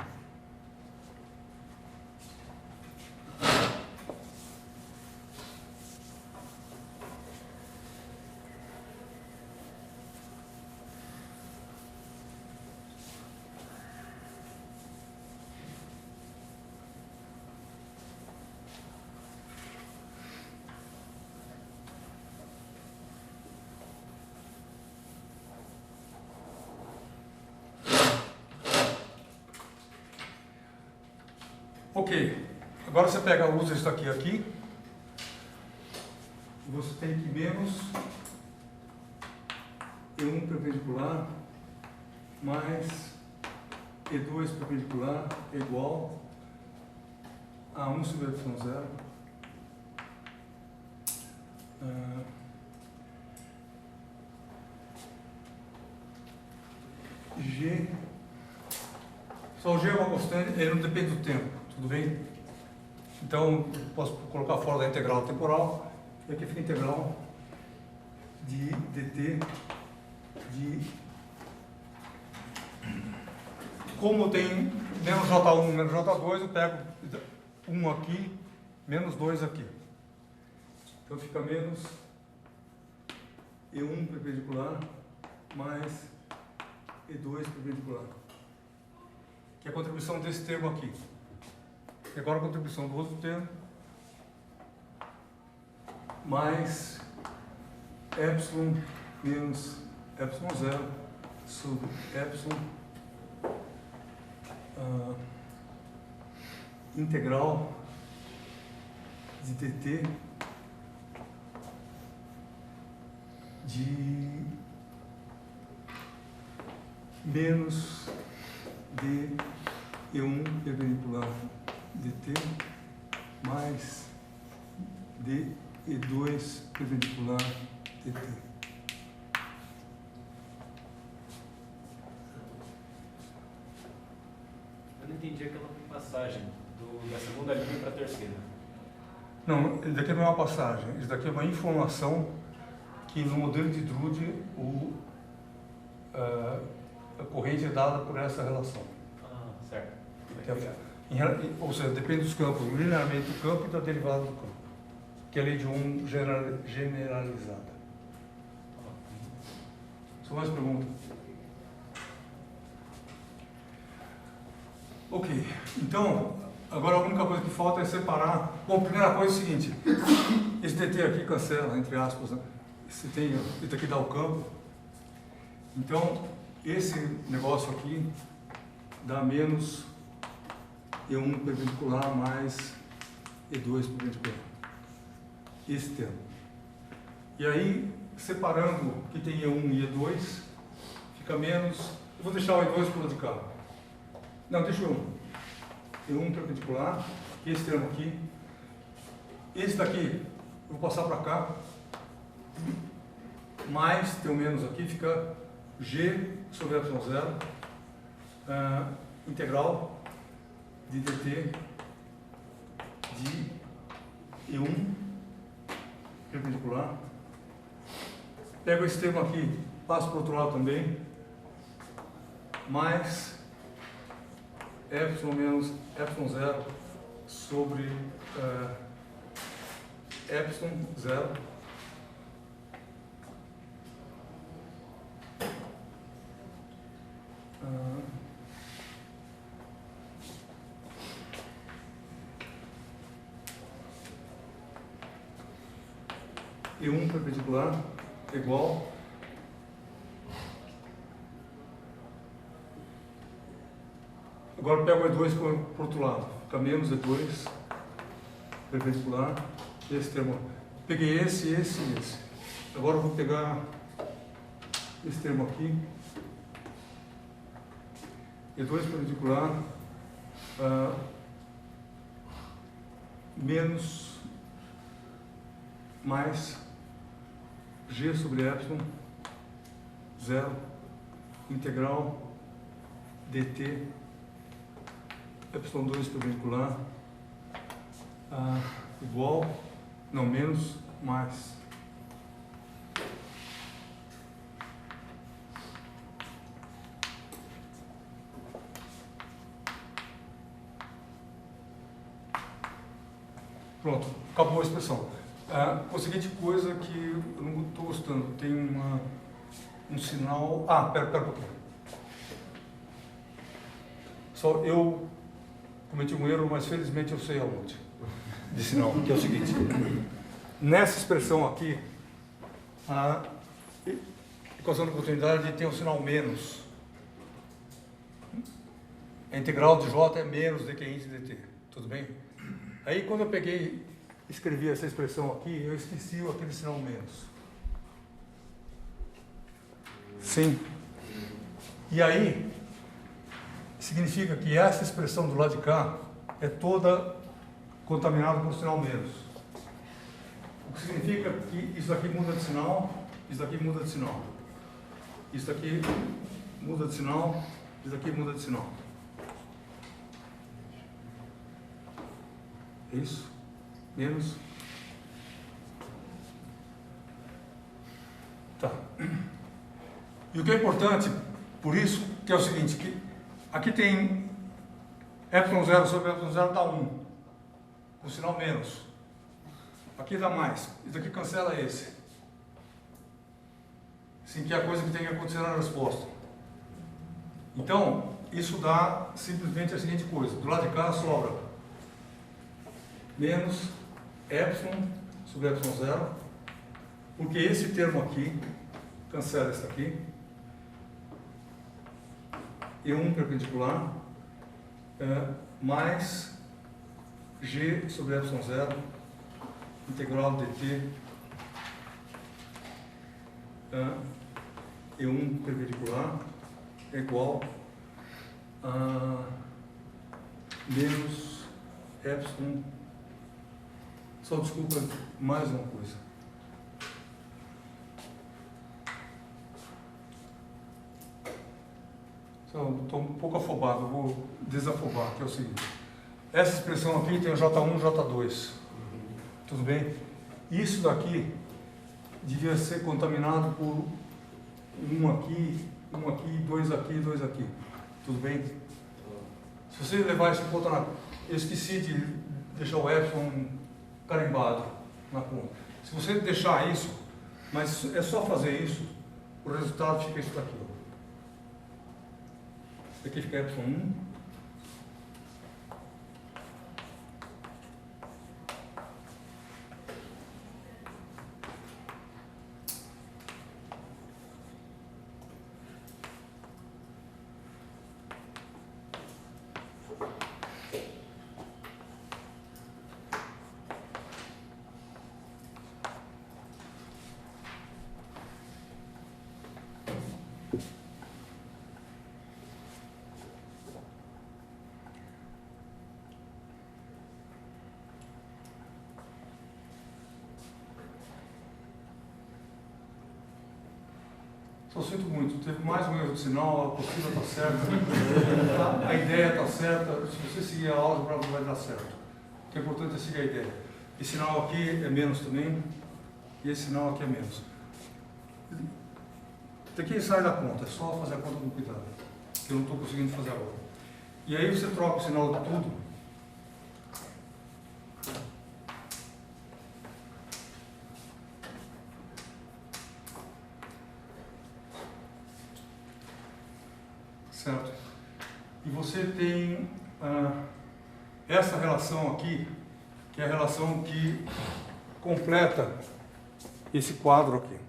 Ok, agora você usa isso aqui, você tem que menos E1 perpendicular mais E2 perpendicular é igual a 1 sobre epsilon zero G, só o G é uma constante, ele não depende do tempo. Tudo bem? Então, posso colocar fora da integral temporal, e aqui fica a integral de dt de... Como tem menos J1, menos J2, eu pego 1 aqui, menos 2 aqui. Então fica menos E1 perpendicular mais E2 perpendicular, que é a contribuição desse termo aqui. E agora a contribuição do outro termo, mais epsilon menos epsilon zero sobre epsilon integral de dt de menos d E1 perpendicular dt mais d E2 perpendicular dt. Eu não entendi aquela passagem da segunda linha para a terceira. Não, isso daqui não é uma passagem, isso daqui é uma informação que no modelo de Drude a corrente é dada por essa relação. Ah, certo. Ou seja, depende dos campos, o lineamento do campo e da derivada do campo, que é a lei de Ohm generalizada. Só mais perguntas? Ok, então, agora a única coisa que falta é separar. Bom, a primeira coisa é o seguinte, esse dt aqui cancela, entre aspas, né? Esse aqui dá o campo. Então, esse negócio aqui dá menos E1 perpendicular mais E2 perpendicular. Esse termo. E aí, separando que tem E1 e E2, fica menos... Eu vou deixar o E2 por lado de cá. Não, deixa o E1 perpendicular, esse termo aqui. Esse daqui, eu vou passar para cá. Mais, tem o menos aqui, fica G sobre Y0, integral de dt de E1 perpendicular. Pego esse termo aqui, passo para o outro lado também, mais epsilon menos epsilon 0 sobre epsilon 0 E1 perpendicular igual agora pego o E2 para o outro lado, fica menos E2 perpendicular, esse termo, peguei esse, agora eu vou pegar esse termo aqui, E2 perpendicular menos mais G sobre epsilon 0 integral dt epsilon 2 perpendicular igual, não, menos, mais. Pronto, acabou a expressão. A seguinte coisa que eu não estou gostando, tem um sinal... pera um pouquinho. Só eu cometi um erro, mas felizmente eu sei aonde. De sinal, que é o seguinte. Nessa expressão aqui, a equação de continuidade tem um sinal menos. A integral de J é menos do que índice de dt. Tudo bem? Aí quando eu escrevi essa expressão aqui, eu esqueci aquele sinal menos. Sim. E aí, significa que essa expressão do lado de cá é toda contaminada por sinal menos. O que significa que isso aqui muda de sinal, isso daqui muda de sinal. Isso aqui muda de sinal, isso aqui muda de sinal. É isso? Menos. Tá. E o que é importante, por isso, que é o seguinte, que aqui tem epsilon 0 sobre epsilon 0 dá 1, com sinal menos. Aqui dá mais. Isso aqui cancela esse. Sim, que é a coisa que tem que acontecer na resposta. Então, isso dá simplesmente a seguinte coisa. Do lado de cá sobra menos epsilon sobre epsilon 0, porque esse termo aqui cancela esse aqui. E1 perpendicular mais G sobre epsilon 0 integral dt E1 perpendicular é igual a menos epsilon. Só desculpa, mais uma coisa. Estou um pouco afobado, vou desafobar, que é o seguinte. Essa expressão aqui tem o J1 e J2. Tudo bem? Isso daqui devia ser contaminado por um aqui, dois aqui. Tudo bem? Se você levar esse ponto na... Eu esqueci de deixar o epsilon carimbado na conta. Se você deixar isso, mas é só fazer isso, o resultado fica isso daqui. Ó. Aqui fica epsilon 1. Só sinto muito, teve mais um erro de sinal, a apostila está certa, a ideia está certa, se você seguir a aula, vai dar certo. O que é importante é seguir a ideia. Esse sinal aqui é menos também, e esse sinal aqui é menos. Daqui sai da conta, é só fazer a conta com cuidado, que eu não estou conseguindo fazer agora. E aí você troca o sinal de tudo. Certo? E você tem essa relação aqui, que é a relação que completa esse quadro aqui.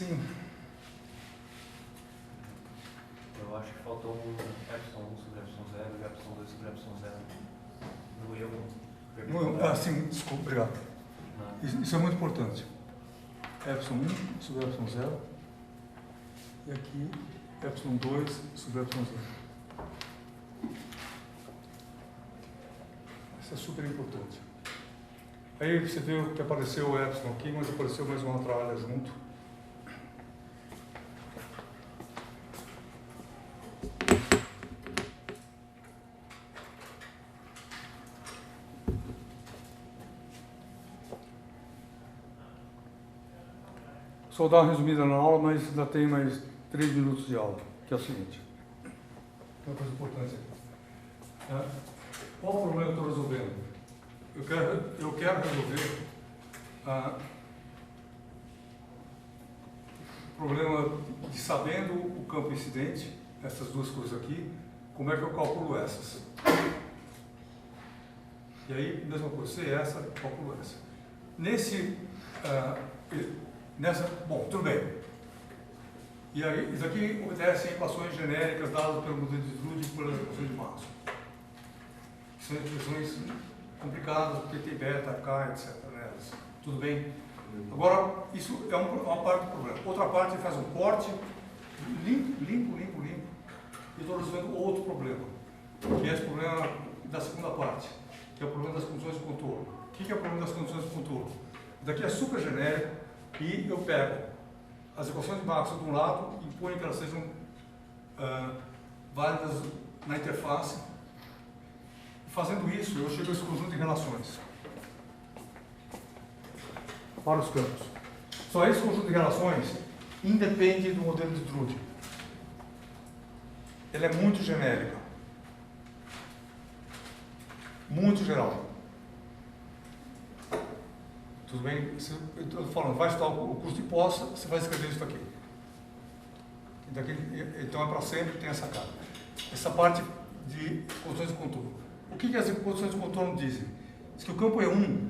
Sim. Eu acho que faltou um epsilon 1 sobre epsilon 0 e epsilon 2 sobre epsilon 0 no erro. Sim, desculpa, obrigado. Isso é muito importante. Epsilon 1 sobre epsilon 0 e aqui epsilon 2 sobre epsilon 0. Isso é super importante. Aí você viu que apareceu o epsilon aqui, mas apareceu mais uma outra área junto. Só dar uma resumida na aula, mas ainda tem mais 3 minutos de aula, que é o seguinte. Uma coisa importante aqui. Qual o problema que eu estou resolvendo? Eu quero resolver o problema de, sabendo o campo incidente, essas duas coisas aqui, como é que eu calculo essas. E aí, mesma coisa, se essa, eu calculo essa. Bom, tudo bem. E aí, isso aqui obedece a equações genéricas dadas pelo modelo de Drude e pelas equações de Maxwell. São equações complicadas, porque tem beta, K, etc. nelas. Tudo bem? Agora, isso é uma parte do problema. Outra parte, ele faz um corte, limpo, e estou resolvendo outro problema, que é esse problema da segunda parte, que é o problema das condições de contorno. O que é o problema das condições de contorno? Daqui é super genérico, e eu pego as equações de Maxwell de um lado e ponho que elas sejam válidas na interface, Fazendo isso, eu chego a esse conjunto de relações para os campos. Só esse conjunto de relações independe do modelo de Drude. Ele é muito genérico, muito geral. Tudo bem? Eu estou falando, vai estudar o curso de pós, você vai escrever isso aqui. Então é para sempre, tem essa cara. Essa parte de condições de contorno. O que as condições de contorno dizem? Diz que o campo E1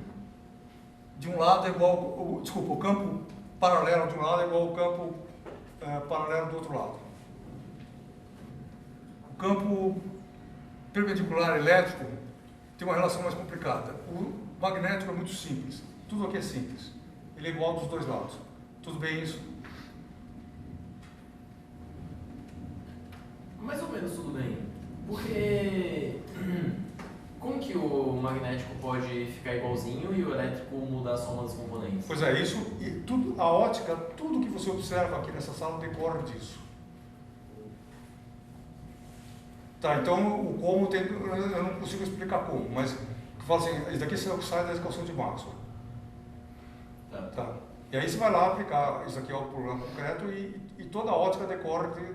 de um lado é igual, desculpa, o campo paralelo de um lado é igual ao campo paralelo do outro lado. O campo perpendicular elétrico tem uma relação mais complicada. O magnético é muito simples. Tudo aqui é simples. Ele é igual dos dois lados. Tudo bem isso? Mais ou menos tudo bem. Porque como que o magnético pode ficar igualzinho e o elétrico mudar a soma das componentes? Pois é, isso, e tudo, a ótica, tudo que você observa aqui nessa sala decorre disso. Tá, então o como eu não consigo explicar como, mas eu falo assim, isso daqui sai da equação de Maxwell. Tá. E aí você vai lá aplicar isso aqui ao problema concreto e toda a ótica decorre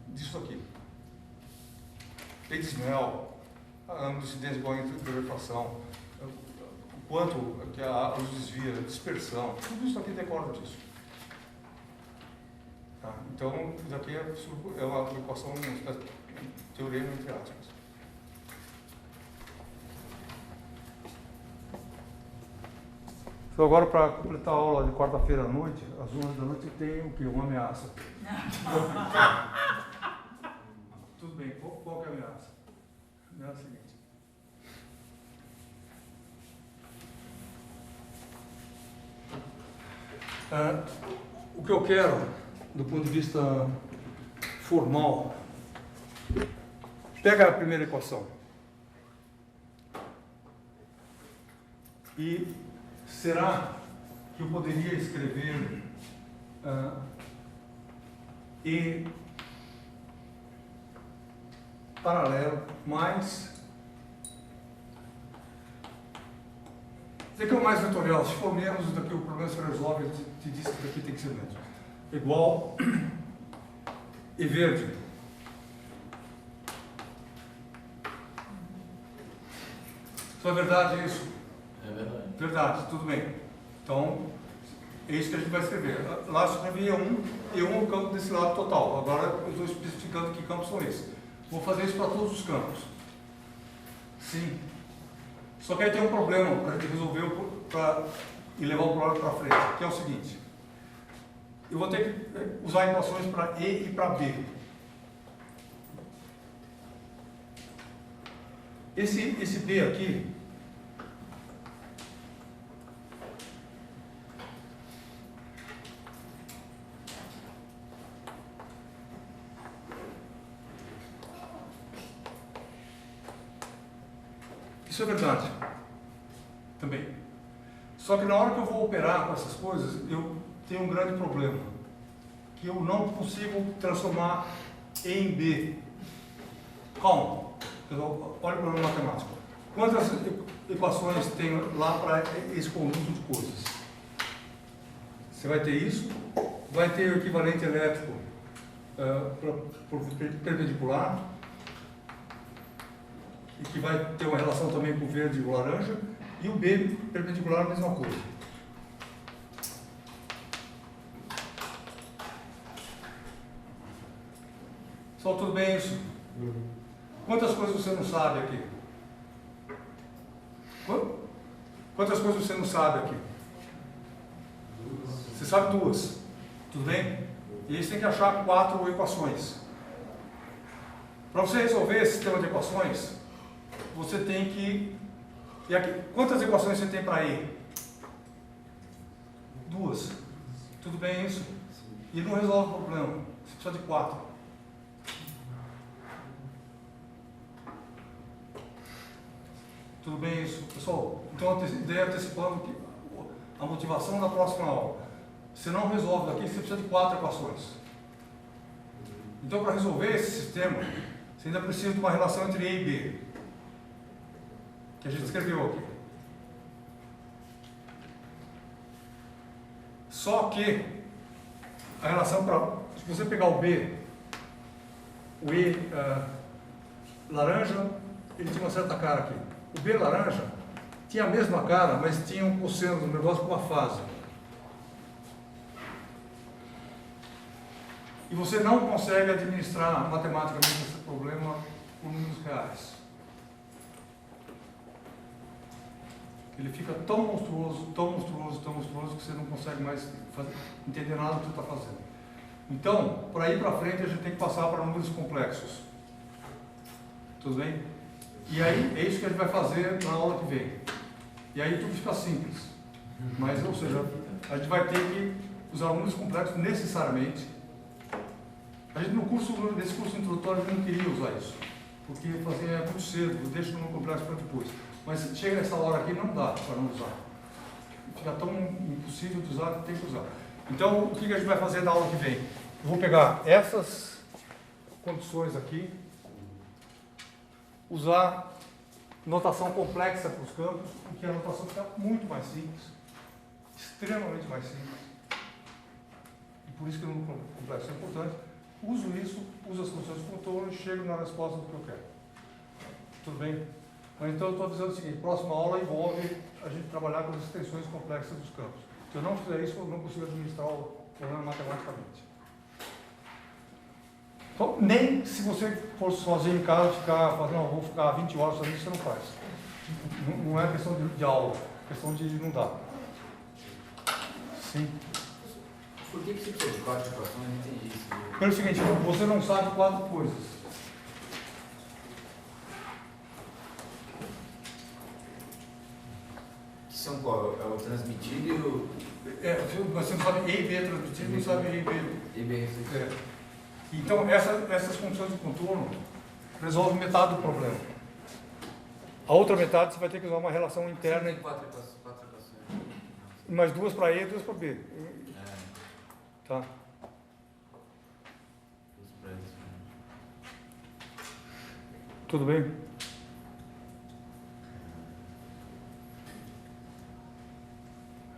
disso aqui. Lei de Snell, ângulo de incidência igual a interpretação, o quanto que a luz desvia, a dispersão, tudo isso aqui decorre disso. Tá. Então, isso aqui é uma equação, um teorema entre aspas. Então, agora, para completar a aula de quarta-feira à noite, às 11 da noite, tem o quê? Uma ameaça. Tudo bem, qual que é a ameaça? A ameaça é a seguinte. O que eu quero, do ponto de vista formal, pega a primeira equação e será que eu poderia escrever E paralelo mais... Isso aqui é o mais vetorial. Se for menos, isso daqui o problema se resolve. Ele te diz que isso daqui tem que ser menos. Igual E verde. Isso é verdade isso? É verdade. Verdade, tudo bem. Então, é isso que a gente vai escrever. Lá eu escrevi E1 é o campo desse lado total. Agora eu estou especificando que campos são esses. Vou fazer isso para todos os campos. Sim. Só que aí tem um problema para a gente resolver e levar o problema para frente, que é o seguinte. Eu vou ter que usar equações para E e para B. Esse B aqui, isso é verdade, também. Só que na hora que eu vou operar com essas coisas, eu tenho um grande problema, que eu não consigo transformar E em B. Calma, olha o problema matemático. Quantas equações tem lá para esse conjunto de coisas? Você vai ter isso, vai ter o equivalente elétrico por perpendicular, e que vai ter uma relação também com o verde e o laranja, e o B perpendicular a mesma coisa. Só tudo bem isso? Quantas coisas você não sabe aqui? Quantas coisas você não sabe aqui? Você sabe duas. Tudo bem? E aí você tem que achar 4 equações. Para você resolver esse sistema de equações, você tem que... E aqui, quantas equações você tem para E? 2. Tudo bem isso? E não resolve o problema. Você precisa de 4. Tudo bem isso? Pessoal, então a ideia antecipando que a motivação da próxima aula. Você não resolve daqui, você precisa de 4 equações. Então, para resolver esse sistema, você ainda precisa de uma relação entre E e B. que a gente escreveu aqui. Só que a relação para... Se você pegar o B, o E laranja, ele tinha uma certa cara aqui. O B laranja tinha a mesma cara, mas tinha um cosseno do negócio com uma fase. E você não consegue administrar matematicamente esse problema com números reais. Ele fica tão monstruoso, tão monstruoso, tão monstruoso que você não consegue mais entender nada do que você está fazendo. Então, para ir para frente, a gente tem que passar para números complexos. Tudo bem? E aí, é isso que a gente vai fazer na aula que vem. E aí tudo fica simples. Mas, ou seja, a gente vai ter que usar números complexos necessariamente. A gente nesse curso introdutório, a gente não queria usar isso. Porque fazia muito cedo, deixa o número complexo para depois. Mas chega nessa hora aqui, não dá para não usar. Fica tão impossível de usar que tem que usar. Então, o que a gente vai fazer na aula que vem? Eu vou pegar essas condições aqui, usar notação complexa para os campos, porque a notação fica muito mais simples, extremamente mais simples. E por isso que o número complexo é importante. Uso isso, uso as funções de contorno e chego na resposta do que eu quero. Tudo bem? Mas então eu estou avisando o seguinte, próxima aula envolve a gente trabalhar com as extensões complexas dos campos. Se eu não fizer isso, eu não consigo administrar o problema matematicamente. Então, nem se você for sozinho em casa, vou ficar 20 horas fazendo isso, você não faz. Não é questão de aula, é questão de não dar. Sim. Por que você precisa de 4 equações? Eu não entendi isso. Pelo seguinte, você não sabe 4 coisas. Que são qual? É o transmitido e o... Você não sabe E e B transmitido, não sabe E e B. E B reflexivo. Então, essas funções de contorno resolvem metade do problema. A outra metade você vai ter que usar uma relação interna. Tem 4 equações. Mais 2 para E e 2 para B. Tá. Tudo bem?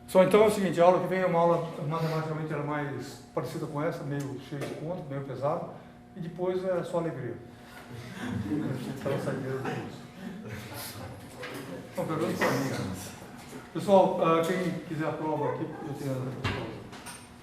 Só então é o seguinte, a aula que vem é uma aula matematicamente era mais parecida com essa, meio cheia de conta, meio pesada, e depois é só alegria. Ela saideira depois. Não, pergunta para mim. Pessoal, quem quiser a prova aqui, eu tenho a prova.